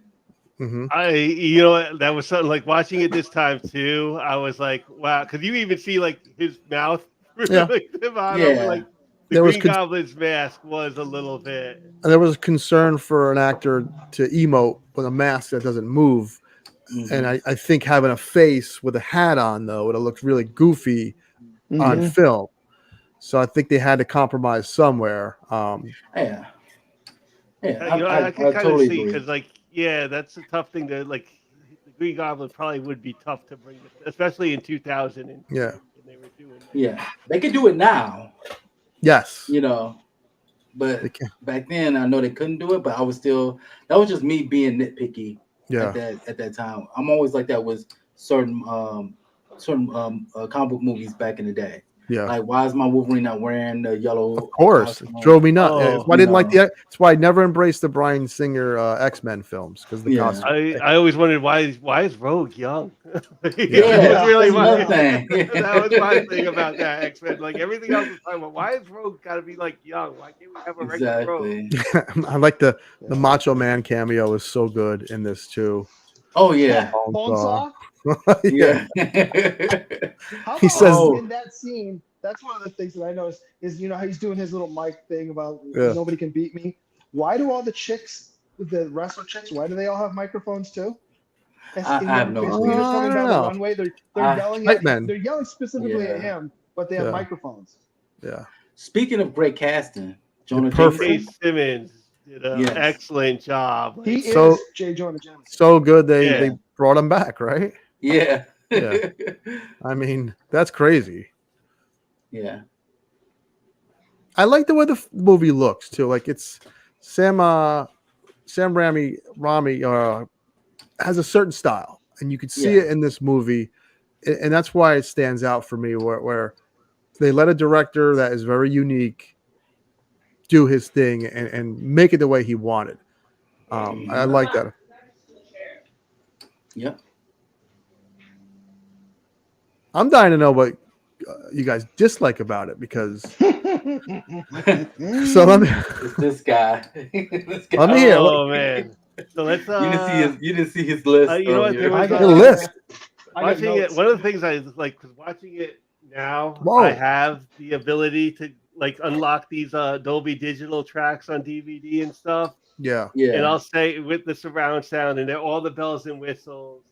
Mm-hmm. That was something like watching it this time too. I was like, wow, because you even see like his mouth, Yeah. like the bottom, Yeah. like the There was Green Goblin's mask was a little bit. And there was concern for an actor to emote with a mask that doesn't move. Mhm. And I think having a face with a hat on, though, would have looked really goofy Mm-hmm. on film. So I think they had to compromise somewhere. Yeah. Yeah, You know, I can kind of totally see agree. because, like, yeah, that's a tough thing to like. The Green Goblin probably would be tough to bring, especially in 2000. And, Yeah. they were doing that. Yeah, they could do it now, Yes. you know, but They can. back then I know they couldn't do it. But I was still that was just me being nitpicky Yeah. at that time. I'm always like that with certain comic book movies back in the day. Yeah. Like, why is my Wolverine not wearing the yellow Of course, it costume? drove me nuts. Oh, That's why I you didn't like know. That's why I never embraced the Bryan Singer X-Men films because the Yeah. costume. I always wondered why is Rogue young? That Yeah, was really that's another my thing. that was my thing about that X-Men. Like everything else was fine, but why is Rogue got to be like young? Why can't we have a regular Rogue? Exactly. I like the Macho Man cameo is so good in this too. Oh yeah. Bonesaw. Yeah. Yeah. How He about says- in that scene? That's one of the things that I noticed is how he's doing his little mic thing about Yeah. nobody can beat me. Why do all the chicks, the wrestler chicks, why do they all have microphones too? I have no As clue. Peter's I coming don't down know. the runway, they're I- yelling Hype at men. they're yelling specifically at Yeah. him, but they have Yeah. microphones. Yeah. Speaking of great casting, Jonah perfect. J. Jameson. Simmons did an Yes. excellent job. Like, He So- is J. Jonah Jameson. So good they Yeah. brought him back, right? Yeah. Yeah. I mean, that's crazy. Yeah. I like the way the movie looks too. Like it's Sam Rami has a certain style, and you could see Yeah. it in this movie, and that's why it stands out for me. Where they let a director that is very unique do his thing and make it the way he wanted. I like that. Yep. I'm dying to know what you guys dislike about it because so let me It's this guy. This guy. Let me hear. Oh man! So let's You didn't see his list. you know what, earlier. there was I got a list. I got watching it. notes. One of the things I like was watching it now. Whoa. I have the ability to like unlock these Dolby Digital tracks on DVD and stuff. Yeah. Yeah. And I'll say with the surround sound and all the bells and whistles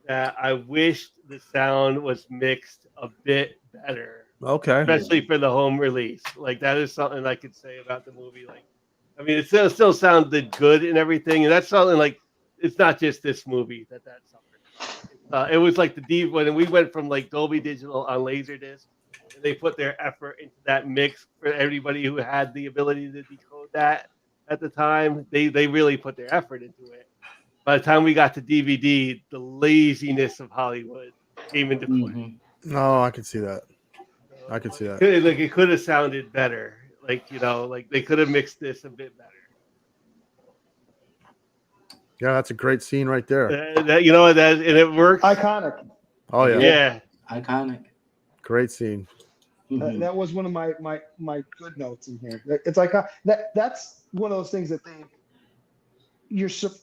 that I wished the sound was mixed a bit better, Okay. especially for the home release. Like that is something I could say about the movie. Like, I mean, it still sounded good and everything, and that's something like it's not just this movie that suffered. It was like when we went from like Dolby Digital on Laserdisc, and they put their effort into that mix for everybody who had the ability to decode that at the time. They really put their effort into it. By the time we got to DVD, the laziness of Hollywood came into play. Mhm. No, I can see that. I can see that. It could have sounded better. Like like they could have mixed this a bit better. Yeah, that's a great scene right there. And it works. Iconic. Oh yeah, Yeah. Iconic. great scene. Mhm. That was one of my good notes in here. It's like that's one of those things that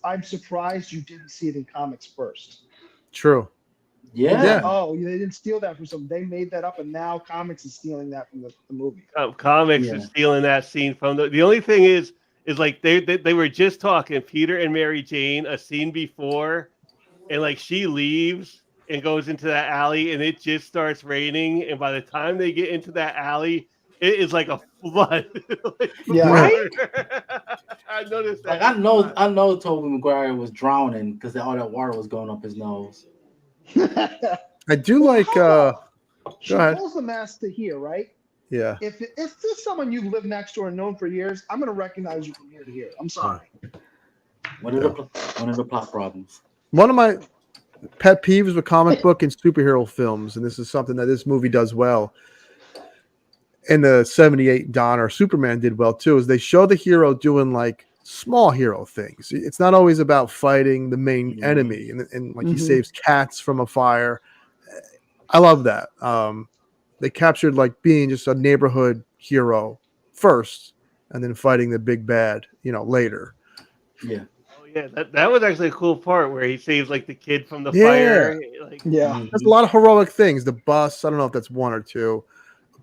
I'm surprised you didn't see it in comics first. True. Yeah. Yeah. Oh, they didn't steal that from some. They made that up, and now comics is stealing that from the movie. Comics Yeah. is stealing that scene from the only thing is like they were just talking Peter and Mary Jane a scene before, and like she leaves and goes into that alley and it just starts raining, and by the time they get into that alley it is like a flood. Yeah. Right? I noticed that. Like I know Tobey Maguire was drowning because all that water was going up his nose. I do like. She Go ahead. pulls the mask to here, right? Yeah. If this is someone you've lived next door and known for years, I'm gonna recognize you from here to here. I'm sorry. One of the plot problems. One of my pet peeves with comic book and superhero films, and this is something that this movie does well, and the 78 Donner Superman did well too, is they show the hero doing like small hero things. It's not always about fighting the main enemy, and like he saves cats from a fire. I love that. They captured like being just a neighborhood hero first, and then fighting the big bad, later. Yeah. Oh yeah, that was actually a cool part where he saves like the kid from the Yeah. fire. Like, Yeah. Mhm. There's a lot of heroic things. The bus, I don't know if that's one or two,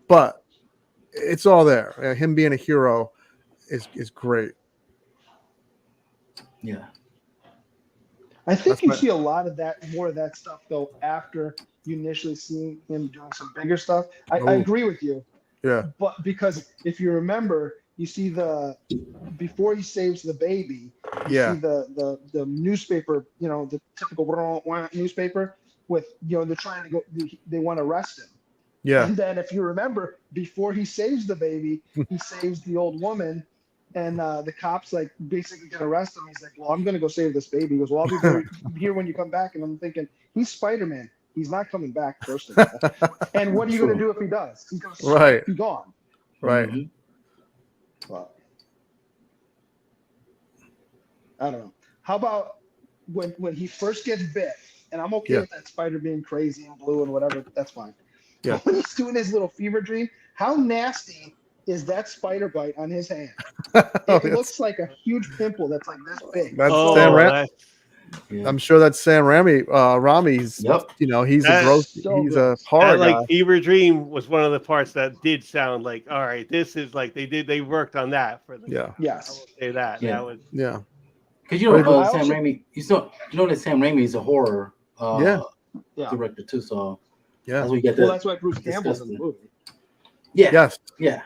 but it's all there. Him being a hero is great. Yeah. I think That's you right. see a lot of that, more of that stuff though, after you initially see him doing some bigger stuff. I Ooh. agree with you, Yeah. but because if you remember, you see before he saves the baby, you Yeah. see the newspaper, the typical newspaper with they're trying to go, they want to arrest him, Yeah. And then, if you remember, before he saves the baby, he saves the old woman, and the cops like basically gonna arrest him. He's like, "Well, I'm gonna go save this baby." He goes, "Well, I'll be here when you come back." And I'm thinking, he's Spider-Man. He's not coming back, first of all. And what are you True. gonna do if he does? He's gonna Right. be gone. Right. Mhm. Well, I don't know. How about when he first gets bit? And I'm okay Yeah. with that spider being crazy and blue and whatever. That's fine. Yeah. But when he's doing his little fever dream, how nasty is that spider bite on his hand? Oh, It that's looks like a huge pimple that's like this big. Sam Oh, Ram. that's Yeah. I'm sure that's Sam Raimi's. Yep. You know, he's a That- gross. So He's gross. a horror that like guy. fever dream was one of the parts that did sound like, all right, this is like they worked on that for the Yeah. I Yes. will say that. Yeah. That was Yeah. Because you know, But I Sam also- Raimi. You know that Sam Raimi is a horror Yeah. Yeah. director too. So Yeah. that's what you get. Well, that. that's why Bruce Campbell's in the disgusting. movie. Yeah. Yes. Yeah.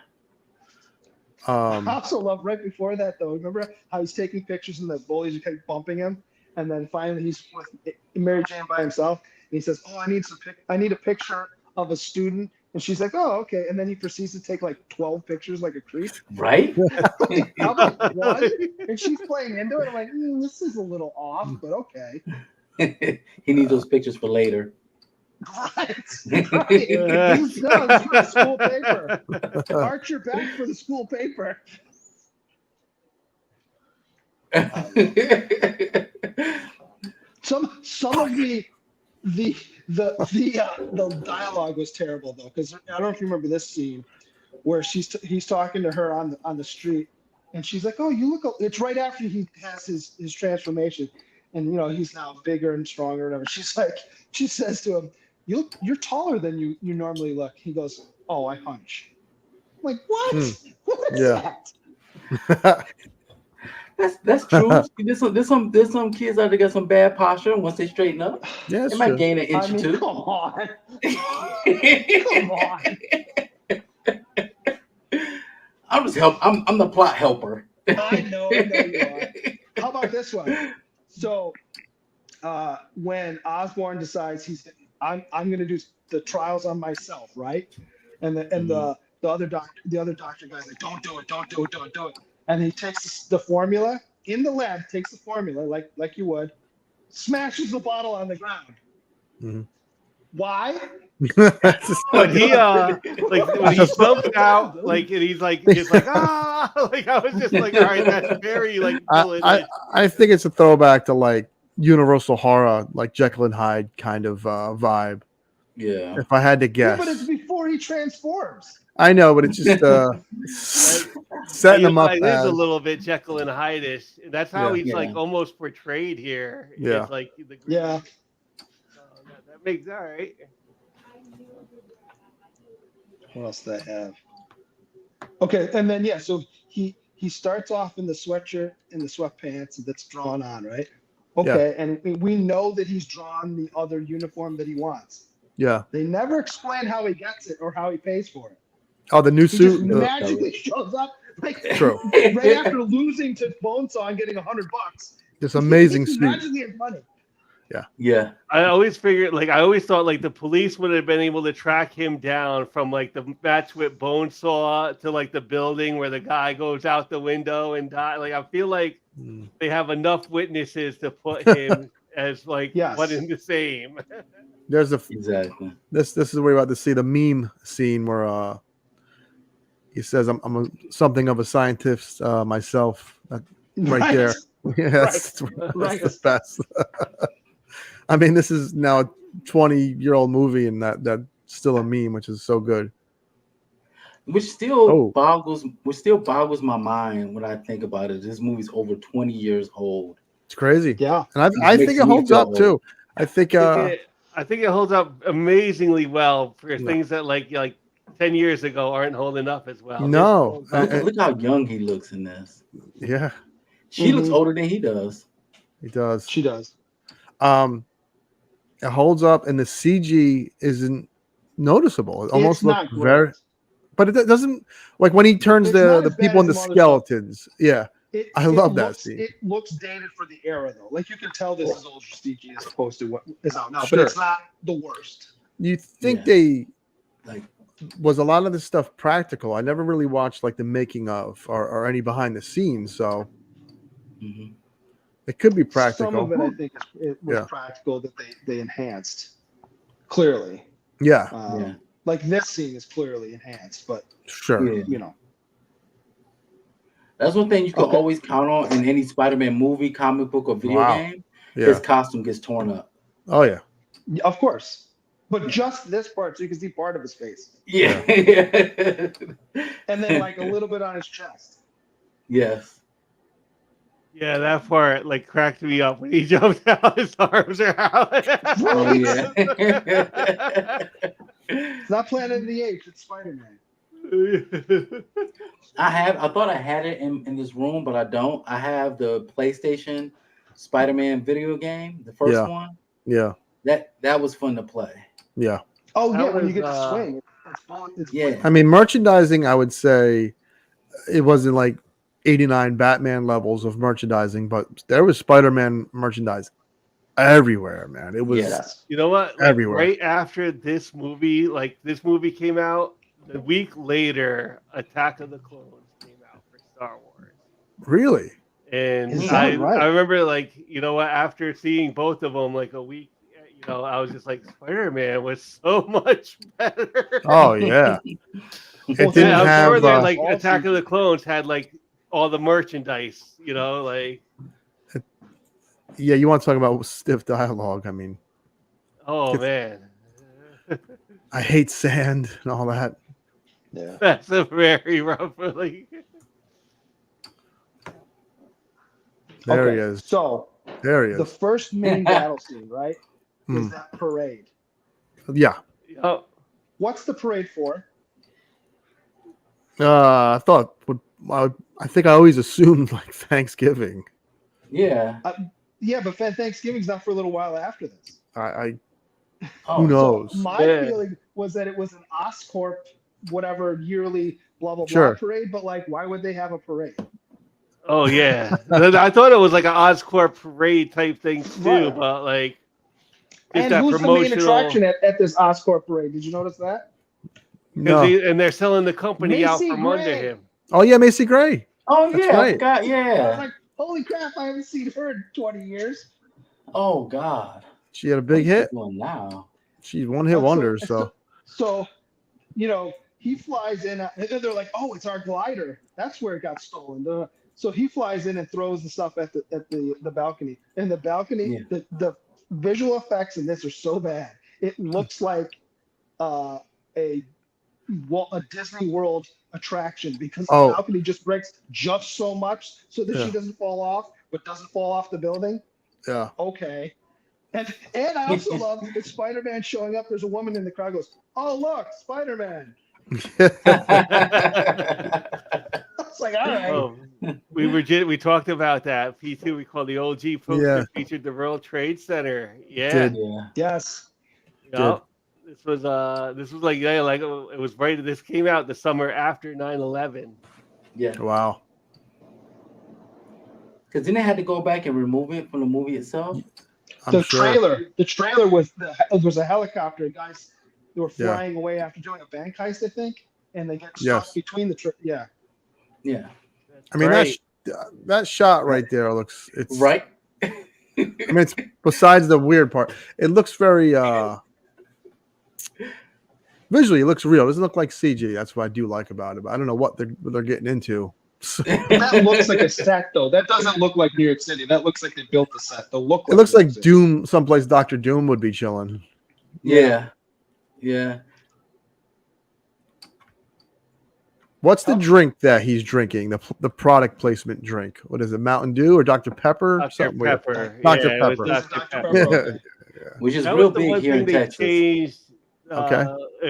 I also love right before that though. Remember how he's taking pictures and the bullies kept bumping him, and then finally he's with Mary Jane by himself, and he says, "Oh, I need a picture of a student," and she's like, "Oh, okay," and then he proceeds to take like 12 pictures like a creep. Right. How about one? And she's playing into it. I'm like, this is a little off, but okay. He needs those pictures for later. Right. Right. He does for the school paper. Arch your back for the school paper. Some of the dialogue was terrible though, because I don't know if you remember this scene where he's talking to her on the street, and she's like, "Oh, you look." It's right after he has his transformation, and he's now bigger and stronger. And whatever. She says to him, "You're taller than you normally look." He goes, "Oh, I hunch." I'm like, what? What is Yeah. that? That's true. There's some kids out there got some bad posture, and once they straighten up, Yeah, they it's might true. gain an inch I mean, or two. come on. Come on. I'm the plot helper. I know you are. How about this one? So, when Osborn decides I'm going to do the trials on myself, right? And the other doctor guy's like, don't do it. And he takes the formula in the lab, takes the formula like you would, smashes the bottle on the ground. Mhm. Why? That's just- when he like when he stumps out like and he's like ah like I was just like, all right, that's very like I think it's a throwback to like Universal horror, like Jekyll and Hyde kind of vibe. Yeah. If I had to Yeah, guess, but it's before he transforms. I know, but it's just setting him up It is as a little bit Jekyll and Hyde-ish. That's how Yeah. he's Yeah. like almost portrayed here. Yeah. It's like the Yeah. that makes all right. What else did I have? Okay, and then so he starts off in the sweatshirt and the sweatpants that's drawn on, right? Okay, and we know that he's drawn the other uniform that he wants. yeah. They never explain how he gets it or how he pays for it. Oh, the new He just suit. magically shows up like True. right after losing to Bonesaw and getting $100. This amazing He suit. magically has money. Yeah. I always thought like the police would have been able to track him down from like the match with Bonesaw to like the building where the guy goes out the window and die. Like I feel like Mm. they have enough witnesses to put him as like Yes. one in the same. There's a Exactly. this is where you're about to see the meme scene where he says I'm something of a scientist myself. Right there. Yeah, that's Right. the best. I mean, this is now a 20-year-old movie, and that's still a meme, which is so good. Which still Oh. boggles my mind when I think about it. This movie's over 20 years old. It's crazy. Yeah. And I think makes it me holds feel up old. too. I think I think it holds up amazingly well for things that like 10 years ago aren't holding up as well. no. Look how young he looks in this. Yeah, She looks older than he does. he does. She does. It holds up, and the CG isn't noticeable. It almost It's not looks great. very, but it doesn't like when he turns It's not the as bad people as into some other skeletons. Yeah, I love that looks, scene. It looks dated for the era, though. Like you can tell this is older CG as opposed to what is out now, Sure. but it's not the worst. You think Yeah. they Like, was a lot of this stuff practical. I never really watched like the making of or any behind the scenes, so mhm. it could be Some practical. of it, I think, it was Yeah. practical that they enhanced clearly. Yeah, Yeah. Like this scene is clearly enhanced, but sure. Yeah. you know, That's one thing you can Okay. always count on in any Spider-Man movie, comic book, or video Wow. game. Yeah. His costume gets torn up. Oh yeah. of course, but just this part, so you can see part of his face, Yeah. and then like a little bit on his chest. Yes. Yeah, that part like cracked me up when he jumped out. His arms are out. Oh yeah. It's not Planet of the Apes, it's Spider-Man. I thought I had it in this room, but I don't. I have the PlayStation Spider-Man video game, the first Yeah. one. Yeah. That was fun to play. Yeah. Oh That yeah, when you was, get to swing, it's fun. It's Yeah. I mean, merchandising, I would say it wasn't like 89 Batman levels of merchandising, but there was Spider-Man merchandise everywhere, man. It was Yes. You know what? Like everywhere. right after this movie came out, the week later, Attack of the Clones came out for Star Wars. Really? And Is that right? I remember, like, you know what, after seeing both of them like a week, you know, I was just like, Spider-Man was so much better. Oh yeah. It Well, didn't Yeah, I was have more there, like also- Attack of the Clones had like all the merchandise, you know, like, yeah, you want to talk about stiff dialogue. I mean, oh man. I hate sand and all that. Yeah. That's a very rough, like, There Okay, he is. So There he the is. first main battle scene, right, is Hmm. that parade. Yeah. oh, What's the parade for? I thought I think I always assumed like Thanksgiving. Yeah. Yeah, but Thanksgiving's not for a little while after this. I Oh, who knows? So my Yeah. feeling was that it was an Oscorp, whatever yearly blah blah Sure. blah parade. But like, why would they have a parade? oh yeah. I thought it was like an Oscorp parade type thing too, Right. but like, just And that who's the main promotional. attraction at this Oscorp parade? Did you notice that? No. And they're selling the company out Macy from under Gray. him. Oh yeah, Macy Gray. Oh That's yeah, I right. forgot. I was Yeah. like, holy crap! I haven't seen her in 20 years. Oh God. She had a big hit. Well, now. She's one hit wonder. So So, you know, he flies in, and they're like, "Oh, it's our glider. That's where it got stolen." So he flies in and throws the stuff at the balcony. And the balcony, the visual effects in this are so bad. It looks like a Disney World attraction because the Oh. balcony just breaks just so much so that Yeah. she doesn't fall off, but doesn't fall off the building. yeah. Okay. And I also love that Spider-Man showing up. There's a woman in the crowd goes, "Oh look, Spider-Man." It's like, all right. Oh, we talked about that. P2 we call the OG poster Yeah. featured the World Trade Center. Yeah. Did. Yeah. Yes. Yup. This was like, yeah, like it was right. This came out the summer after 9/11. Yeah. Wow. Because then they had to go back and remove it from the movie itself. I'm The sure. trailer was a helicopter. Guys, they were Yeah. flying away after doing a bank heist, I think, and they get stuck Yes. between the yeah. Yeah. I mean Right. that shot right there looks it's Right. I mean, it's besides the weird part, it looks very visually it looks real. It doesn't look like CG. That's what I do like about it. But I don't know what they're getting into. That looks like a set, though. That doesn't look like New York City. That looks like they built the set. The look. It looks New like York City. Doom, someplace Dr. Doom would be chilling. Yeah. Yeah. What's the drink that he's drinking? The product placement drink. What is it? Mountain Dew or Dr. Pepper? Dr. Something weird. Pepper. Dr. Yeah, it was Pepper. This is Dr. Dr. Pepper. Pepper. Okay. Which is That real was the big one here thing in they Texas. changed. Okay.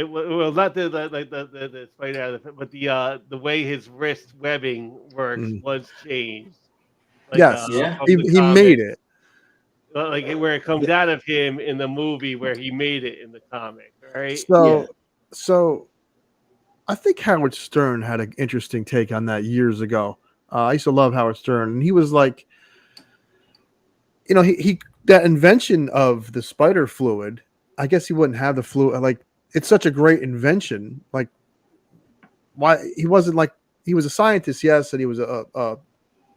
Well, not the spider, but the way his wrist webbing works was changed. Like, Yes. Yeah. from He the he comic. made it. Like where it comes out of him in the movie, where he made it in the comic, right? So I think Howard Stern had an interesting take on that years ago. I used to love Howard Stern, and he was like, he that invention of the spider fluid. I guess he wouldn't have the fluid. Like it's such a great invention. Like, why he wasn't like he was a scientist, yes, and he was a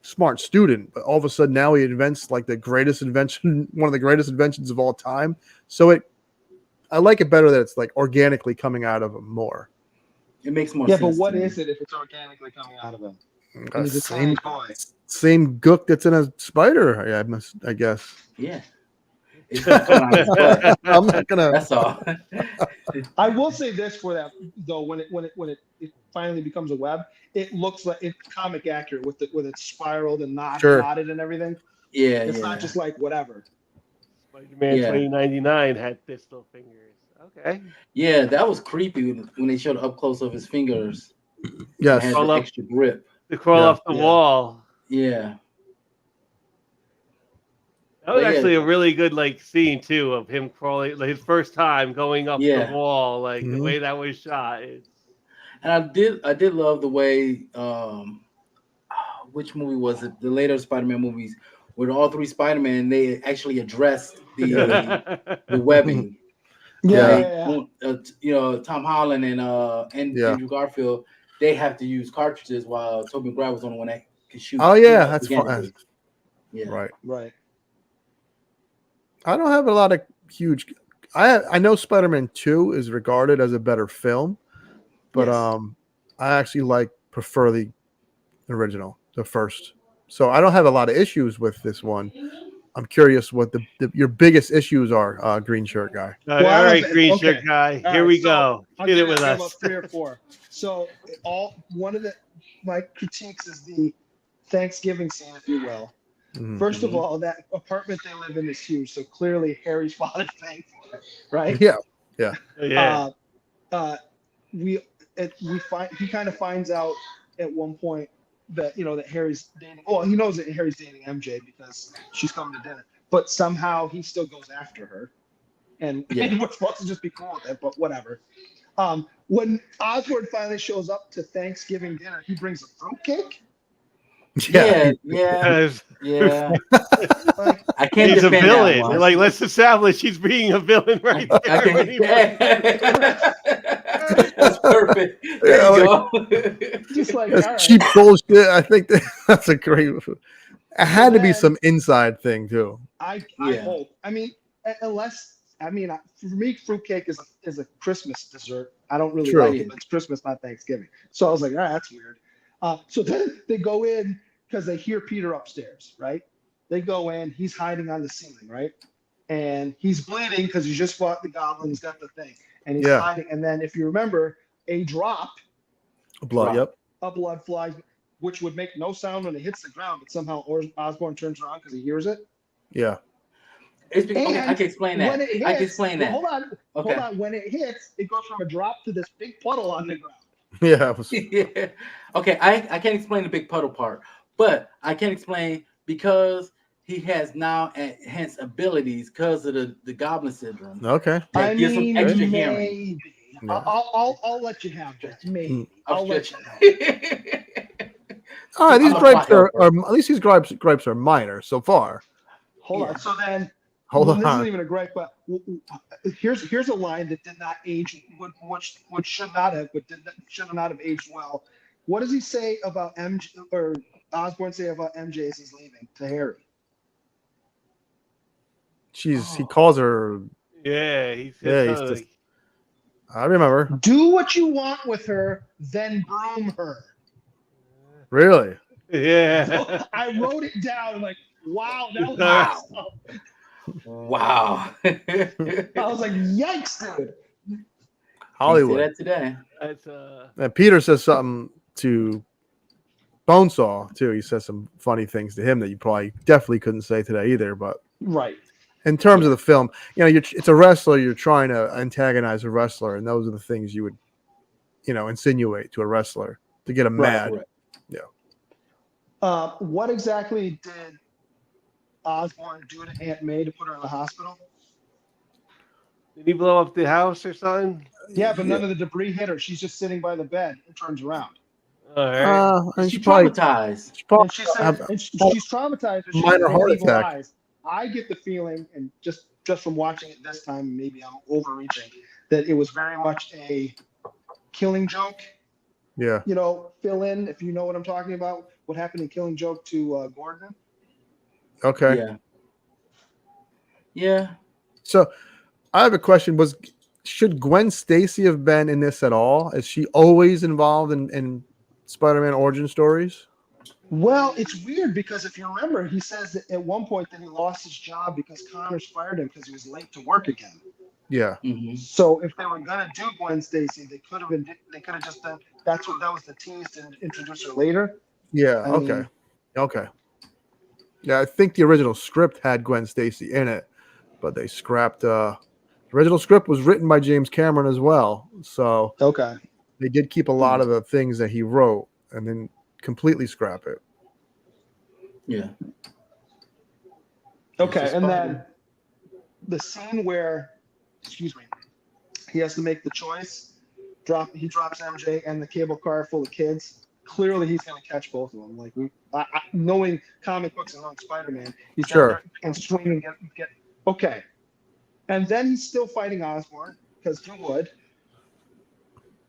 smart student, but all of a sudden now he invents like the greatest invention, one of the greatest inventions of all time. So I like it better that it's like organically coming out of him more. It makes more Yeah, sense. but what to me. is it if it's organically coming out of him? And Uh, he's a same, teenage boy. same gook that's in a spider. I guess. Yeah. It's gonna come out of his butt. I'm not gonna. That's all. I will say this for that though, when it finally becomes a web, it looks like it's comic accurate with it spiraled and Sure. knotted and everything. Yeah, It's yeah. not just like whatever. Spider-Man Yeah. 2099 had pistol fingers. Okay. Yeah, that was creepy when they showed up close of his fingers. Yes. It had All the up. extra grip. To crawl Yeah. off the Yeah. wall. Yeah. That was But yeah. actually a really good like scene too of him crawling, like his first time going up Yeah. the wall, like the Mhm. way that was shot. And I did love the way which movie was it? The later Spider-Man movies with all three Spider-Man, they actually addressed the webbing. Yeah. Like, you know, Tom Holland and Yeah. Andrew Garfield, they have to use cartridges while Tobey Maguire was the only one that could shoot. Oh yeah, that's fine. organically. Yeah. Right. Right. I don't have a lot of huge. I know Spider-Man 2 is regarded as a better film, but Yes. I actually prefer the original, the first. So I don't have a lot of issues with this one. I'm curious what your biggest issues are, green shirt guy. All Well, I right, don't- green okay. shirt guy. All Here right, we so go. I'll Get it give with about us. 3 or 4. So one of my critiques is the Thanksgiving scene, if you will. Mhm. First of all, that apartment they live in is huge, so clearly Harry's father's paying for it, right? Yeah. Yeah. We find he kind of finds out at one point that that Harry's dating. Well, he knows that Harry's dating MJ because she's coming to dinner, but somehow he still goes after her, and Yeah. we're supposed to just be cool with it, but whatever. When Oswald finally shows up to Thanksgiving dinner, he brings a fruitcake. Yeah. Yeah. Because Yeah. Like, I can't he's a defend that villain. one. Like, let's establish he's being a villain right there. I when he was- can't. That's perfect. There Yeah, you go. just like That's all right. cheap bullshit. I think that's a great. It had to be then- some inside thing too. I Yeah. hope. I mean, for me, fruitcake is a Christmas dessert. I don't really True. like it, but it's Christmas, not Thanksgiving. So I was like, all right, that's weird. So then they go in because they hear Peter upstairs, right? They go in. He's hiding on the ceiling, right? And he's bleeding because he just fought the goblin. He's got the thing, and he's Yeah. hiding. And then, if you remember, a drop, Blood. Right. Yep. a blood flies, which would make no sound when it hits the ground, but somehow Osborn turns around because he hears it. Yeah. It's because, okay, I And can explain that. When it hits, I can explain that. Hold on. Okay. Hold on. When it hits, it goes from a drop to this big puddle on the ground. Yeah. It was, Yeah. Okay, I can't explain the big puddle part, but I can explain because he has now enhanced abilities because of the goblin syndrome. okay. That I gives him mean, extra maybe. hearing. Yeah. I'll let you have that. Maybe. I'll let you have. All right. These I'm a gripes pot are at least these gripes are minor so far. Hold Yeah. on. So then, Hold this isn't on. even a gripe, but here's a line that did not age, which should not have, but should not have aged well. What does he say about MJ, or Osborn say about MJ as he's leaving to Harry? He calls her. Yeah, he Yeah, said he's something just- I remember. Do what you want with her, then groom her. Really? like, yeah. I wrote it down. I'm like, wow, that was Wow. awesome. Wow. I was like, yikes, dude. Say Hollywood. that today. That's And Peter says something to Bonesaw too. He says some funny things to him that you probably definitely couldn't say today either. But Right. in terms of the film, it's a wrestler. You're trying to antagonize a wrestler, and those are the things you would, insinuate to a wrestler to get him mad. Right. What exactly did Osborn do to Aunt May to put her in the hospital? did he blow up the house or something? Yeah, but none of the debris hit her. She's just sitting by the bed and turns around. All right. And She's probably, traumatized. she probably And she said, have- and she's traumatized. But she minor has heart evil attack. eyes. I get the feeling, and just from watching it this time, maybe I'm overreaching, that it was very much a Killing Joke, Yeah. fill in if you know what I'm talking about. What happened in Killing Joke to Gordon? Okay. Yeah. Yeah. So I have a question. Should Gwen Stacy have been in this at all? Is she always involved in Spider-Man origin stories? Well, it's weird because if you remember, he says that at one point that he lost his job because Connors fired him because he was late to work again. Yeah. Hmm. So if they were gonna do Gwen Stacy, they could have just done. That was the tease to introduce her later. Yeah. I Okay. mean, Okay. Yeah, I think the original script had Gwen Stacy in it, but they scrapped. The original script was written by James Cameron as well, so okay. they did keep a lot of the things that he wrote and then completely scrap it. Yeah. Okay, It's a and then Spider. the scene where, excuse me, he has to make the choice. He drops MJ and the cable car full of kids. Clearly, he's going to catch both of them. Like knowing comic books and knowing Spider-Man, he's down there Sure. and swing and get. Okay, and then he's still fighting Osborn because he would.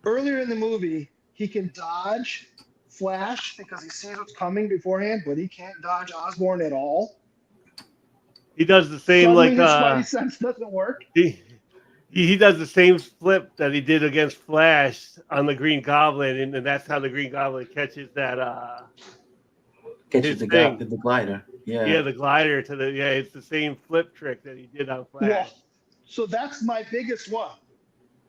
Earlier in the movie, he can dodge Flash because he sees what's coming beforehand, but he can't dodge Osborn at all. He does the same Suddenly, like his spidey sense doesn't work. he does the same flip that he did against Flash on the Green Goblin, and that's how the Green Goblin catches that Catches his thing. the glider. Yeah. Yeah, the glider to the it's the same flip trick that he did on Flash. Well, so that's my biggest one.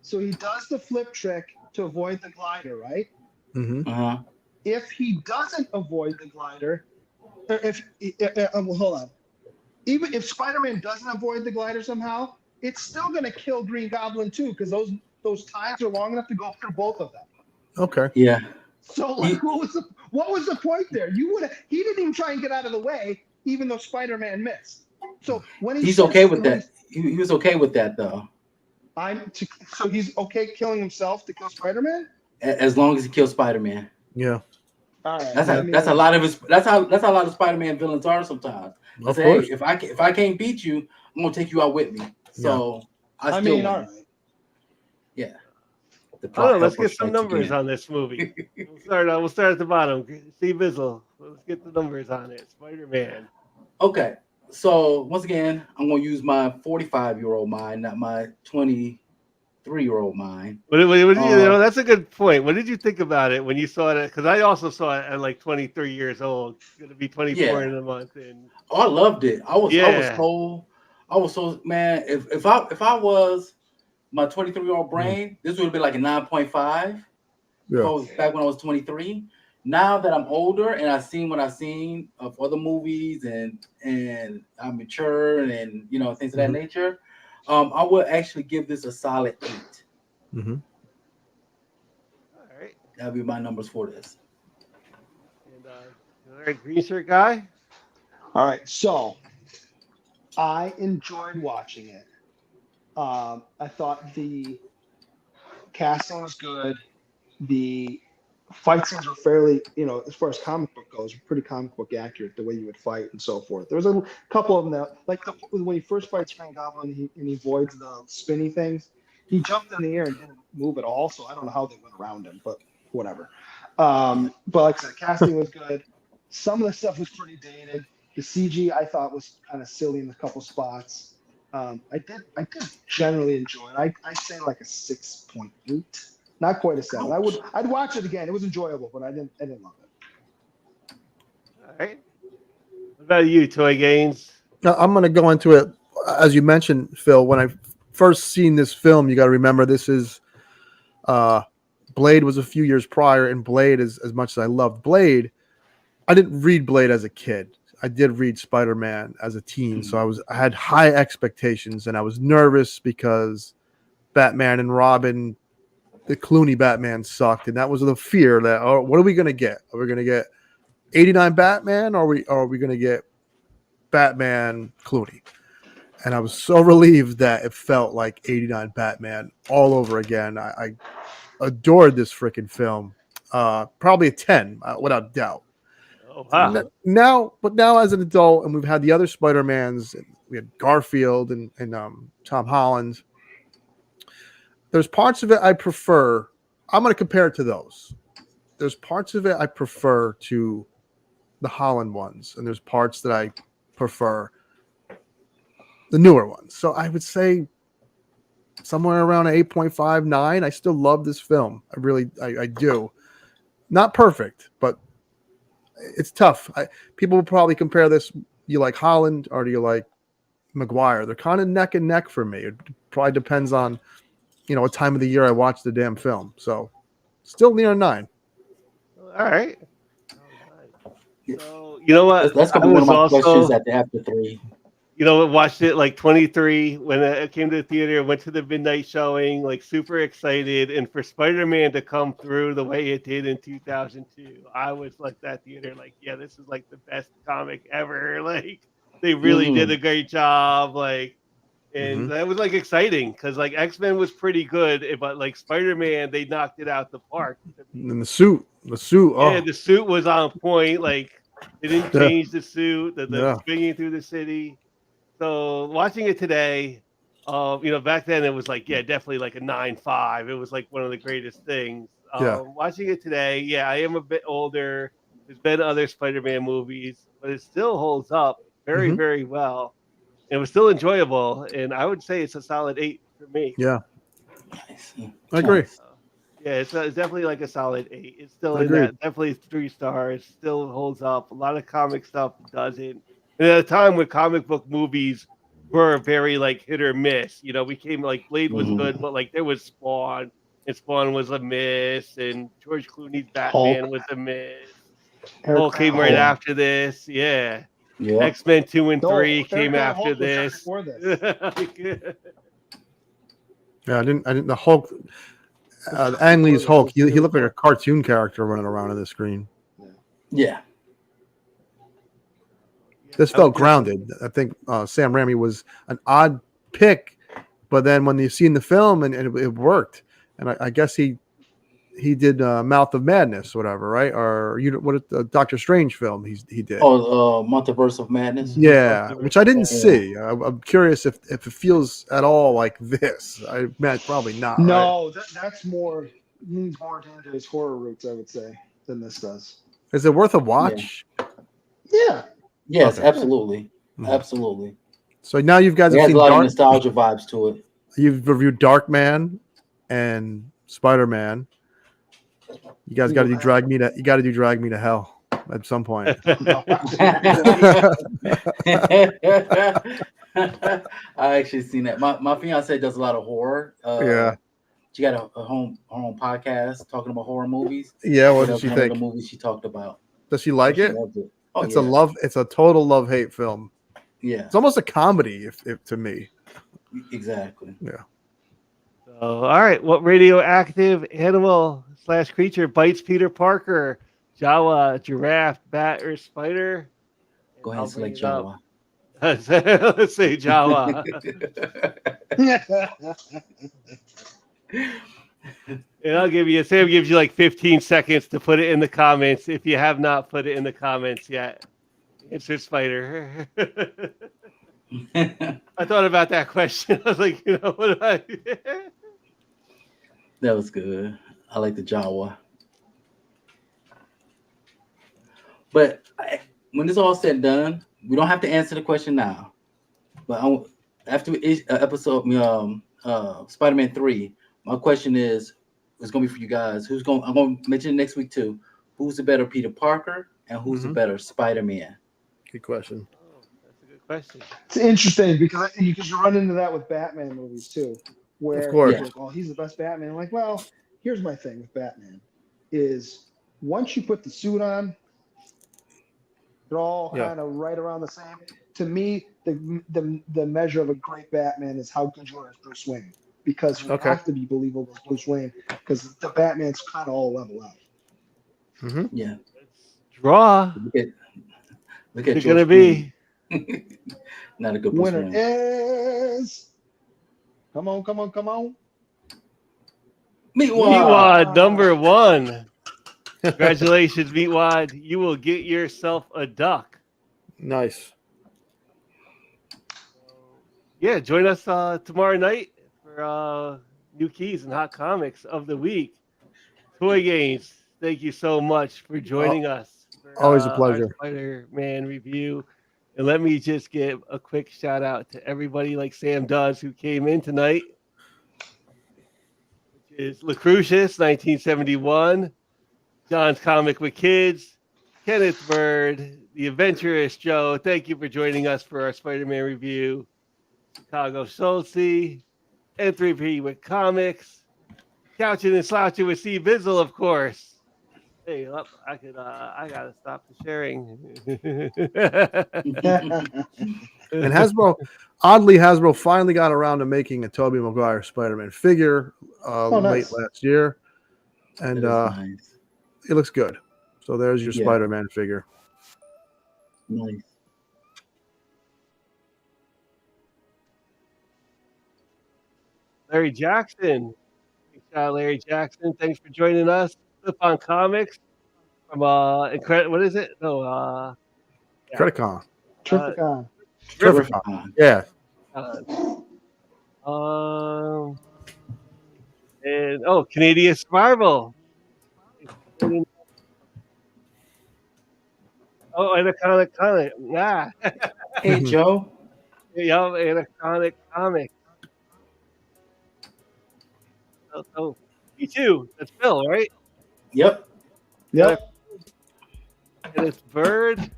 So he does the flip trick to avoid the glider, right? Mm-hmm. Uh-huh. If he doesn't avoid the glider, or well, hold on. Even if Spider-Man doesn't avoid the glider somehow, it's still going to kill Green Goblin too, because those times are long enough to go through both of them. Okay. Yeah. So, like, what was the point there? He didn't even try and get out of the way, even though Spider-Man missed. So when He's okay with that. He was okay with that though. So he's okay killing himself to kill Spider-Man? As long as he kills Spider-Man. Yeah. All right. That's a lot of his. That's how a lot of Spider-Man villains are sometimes. Of Say, course. hey, if I can't beat you, I'm gonna take you out with me. So I still win. all right. Yeah. The I don't know. plot Let's helper get some strikes numbers again. on this movie. We'll start at the bottom. Steve Bizzle. Let's get the numbers on it. Spider-Man. Okay. So once again, I'm gonna use my 45-year-old mind, not my 23-year-old mind. What did you know? That's a good point. What did you think about it when you saw it? Because I also saw it at like 23 years old. It's gonna be 24 Yeah. in a month, and Oh, I loved it. I was Yeah. so man. If I was my 23-year-old brain, this would have been like a 9.5. Yeah. Back when I was 23. Now that I'm older and I've seen what I've seen of other movies and I'm mature and things of that nature, I would actually give this a solid 8. Mm-hmm. all right. That'd be my numbers for this. And all right, green shirt guy. All right. So I enjoyed watching it. I thought the casting was good. The fight scenes were fairly, as far as comic book goes, pretty comic book accurate, the way you would fight and so forth. There was a couple of them that, like when he first fights Green Goblin and he avoids the spinny things, he jumped in the air and didn't move at all, so I don't know how they went around him, but whatever. But like I said, casting was good. Some of the stuff was pretty dated. The CG I thought was kind of silly in a couple spots. I did generally enjoy it. I say like a 6.8. Not quite a 7. I'd watch it again. It was enjoyable, but I didn't love it. All right. What about you, Toy Gaines? Now, I'm going to go into it. As you mentioned, Phil, when I first seen this film, you got to remember this is Blade was a few years prior, and Blade, as much as I loved Blade, I didn't read Blade as a kid. I did read Spider-Man as a teen, so I had high expectations, and I was nervous because Batman and Robin, the Clooney Batman, sucked, and that was the fear that, oh, what are we going to get? Are we going to get 89 Batman, or are we going to get Batman Clooney? And I was so relieved that it felt like 89 Batman all over again. I adored this freaking film. Probably a 10, without doubt. Oh wow. Now as an adult, and we've had the other Spider-Mans, and we had Garfield and Tom Holland. there's parts of it I prefer. I'm going to compare it to those. There's parts of it I prefer to the Holland ones, and there's parts that I prefer the newer ones. So I would say somewhere around an 8.59. I still love this film. I do. Not perfect, but it's tough. People will probably compare this. You like Holland or do you like McGuire? They're kind of neck and neck for me. It probably depends on, what time of the year I watch the damn film. So still near a 9. All right. So you know what? That's I gonna be one of was my questions also, after 3. watched it like 23 when it came to the theater. Went to the midnight showing, like super excited, and for Spider-Man to come through the way it did in 2002, I was like that theater, like, yeah, this is like the best comic ever. Like they really did Mm-hmm. a great job. Like, and Mhm. that was like exciting because like X-Men was pretty good, but like Spider-Man, they knocked it out the park to me. And the suit. Yeah, Oh, the suit was on point. Like they didn't yeah, change the suit. The yeah. swinging through the city. So watching it today, back then it was like, yeah, definitely like a 9.5. It was like one of the greatest things. Yeah. Watching it today, yeah, I am a bit older. There's been other Spider-Man movies, but it still holds up very, Hmm. very well. It was still enjoyable, and I would say it's a solid 8 for me. Yeah. Nice. I agree. Nice. Yeah, it's definitely like a solid 8. It's still in Agreed. that definitely 3 stars. Still holds up. A lot of comic stuff doesn't. And at a time when comic book movies were very like hit or miss, we came like Blade was Mm-hmm. good, but like there was Spawn, and Spawn was a miss, and George Clooney's Hulk, Batman was a miss. Hulk Aircraft came right Hulk. after this. Yeah, Yep. X-Men 2 and No, 3 came Aircraft after Hulk was right this. before this. Yeah, I didn't. The Hulk, Just Ang before Lee's this. Hulk. It was He looked like a Hulk. cartoon character running around on the screen. Yeah. This I would felt grounded. I think Sam Raimi was an odd pick, but then when you seen the film and it worked, and I guess he did Mouth of Madness, whatever, right? Or Doctor Strange film he did. Oh, Multiverse of Madness. Yeah, which I didn't Yeah. see. I'm curious if it feels at all like this. I imagine probably not, right? No, that's more leans more into his horror roots, I would say, than this does. Is it worth a watch? Yeah. Yes, Okay. absolutely. Mhm. Absolutely. So now you guys It have has a seen lot of nostalgia vibes to it. You've reviewed Darkman and Spider-Man. You guys got to do Drag Me to. You got to do Drag Me to Hell at some point. I actually seen that. My fiance does a lot of horror. Yeah. She got her own podcast talking about horror movies. Yeah. What That does was she one of think? the movies she talked about. Does she like She it? loved it. Oh, It's yeah. It's a total love-hate film. Yeah, It's almost a comedy, if to me. exactly. Yeah. So, all right, what radioactive animal / creature bites Peter Parker? Jawa, giraffe, bat, or spider? And Go ahead I'll and bring select it up. Jawa. Let's say Jawa. And I'll give you, Sam gives you like 15 seconds to put it in the comments if you have not put it in the comments yet. Answer spider. I thought about that question. I was like, what do I? That was good. I like the Jawa. But when it's all said and done, we don't have to answer the question now. But after episode Spider-Man 3, my question is going to be for you guys. I'm going to mention it next week too. Who's the better Peter Parker and who's the better Spider-Man? Good question. Oh, that's a good question. It's interesting because you run into that with Batman movies too, where Of course. you're like, oh, he's the best Batman. I'm like, well, here's my thing with Batman is once you put the suit on, they're all kind of right around the same. To me, the measure of a great Batman is how good you are as Bruce Wayne, because you have to be believable as Bruce Wayne, because the Batman's kind of all level out. Mm-hmm. Yeah. Draw. Look at Who's it gonna be? Not a good Bruce Winner Wayne. is come on. Meatwad, number 1. Congratulations, Meatwad. You will get yourself a duck. Nice. Yeah, join us tomorrow night for New Keys and Hot Comics of the Week. Toy Games, thank you so much for joining us for Always a our pleasure. Spider-Man review. And let me just give a quick shout out to everybody like Sam does who came in tonight, which is Lucretius, 1971, John's Comic with Kids, Kenneth Bird, The Adventurous Joe. Thank you for joining us for our Spider-Man review. Chicago Schultzy, N3P with Comics, Couching and Slouching with Steve Bizzle, of course. Hey, I gotta stop the sharing. And Hasbro finally got around to making a Tobey Maguire Spider-Man figure late nice. last year, and That is nice. it looks good. So there's your Yeah. Spider-Man figure. Nice. Larry Jackson. Big shout out, Larry Jackson. Thanks for joining us. Flip on Comics from what is it? No, yeah. Criticon. Terrificon. Terrificon. Yeah. And Canadian Survival. Oh, and Iconic Comic. Yeah. Hey, Joe. Yeah, and Iconic Comic. Oh, me too. That's Phil, right? Yep. Yep. And it's Bird.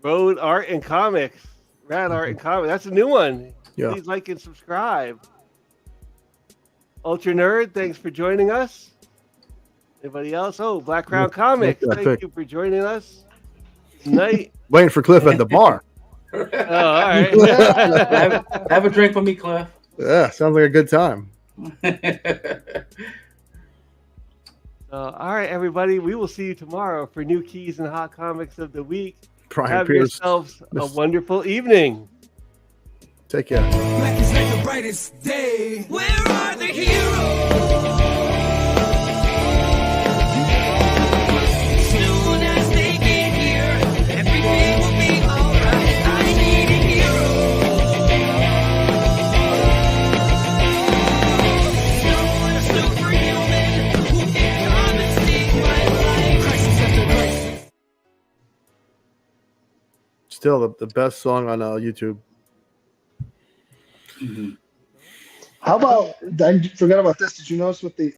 Road Art and Comics. Rad Art and Comics. That's a new one. Yeah. Please like and subscribe. Ultra Nerd, thanks for joining us. Anybody else? Oh, Black Crown Comics. that Thank pic. you for joining us tonight. Waiting for Cliff at the bar. Oh, all right. have a drink for me, Cliff. Yeah, sounds like a good time. All right, everybody. We will see you tomorrow for New Keys and Hot Comics of the Week. Brian Have Pierce. yourselves a wonderful evening. Take care. Black is like the brightest day. Where are the heroes? Soon as they get here, everything will be alright. I need a hero. Someone a superhuman who can come and save my life. Crisis after crisis. Still the best song on YouTube. Mhm. How about, I forgot about this. Did you notice with the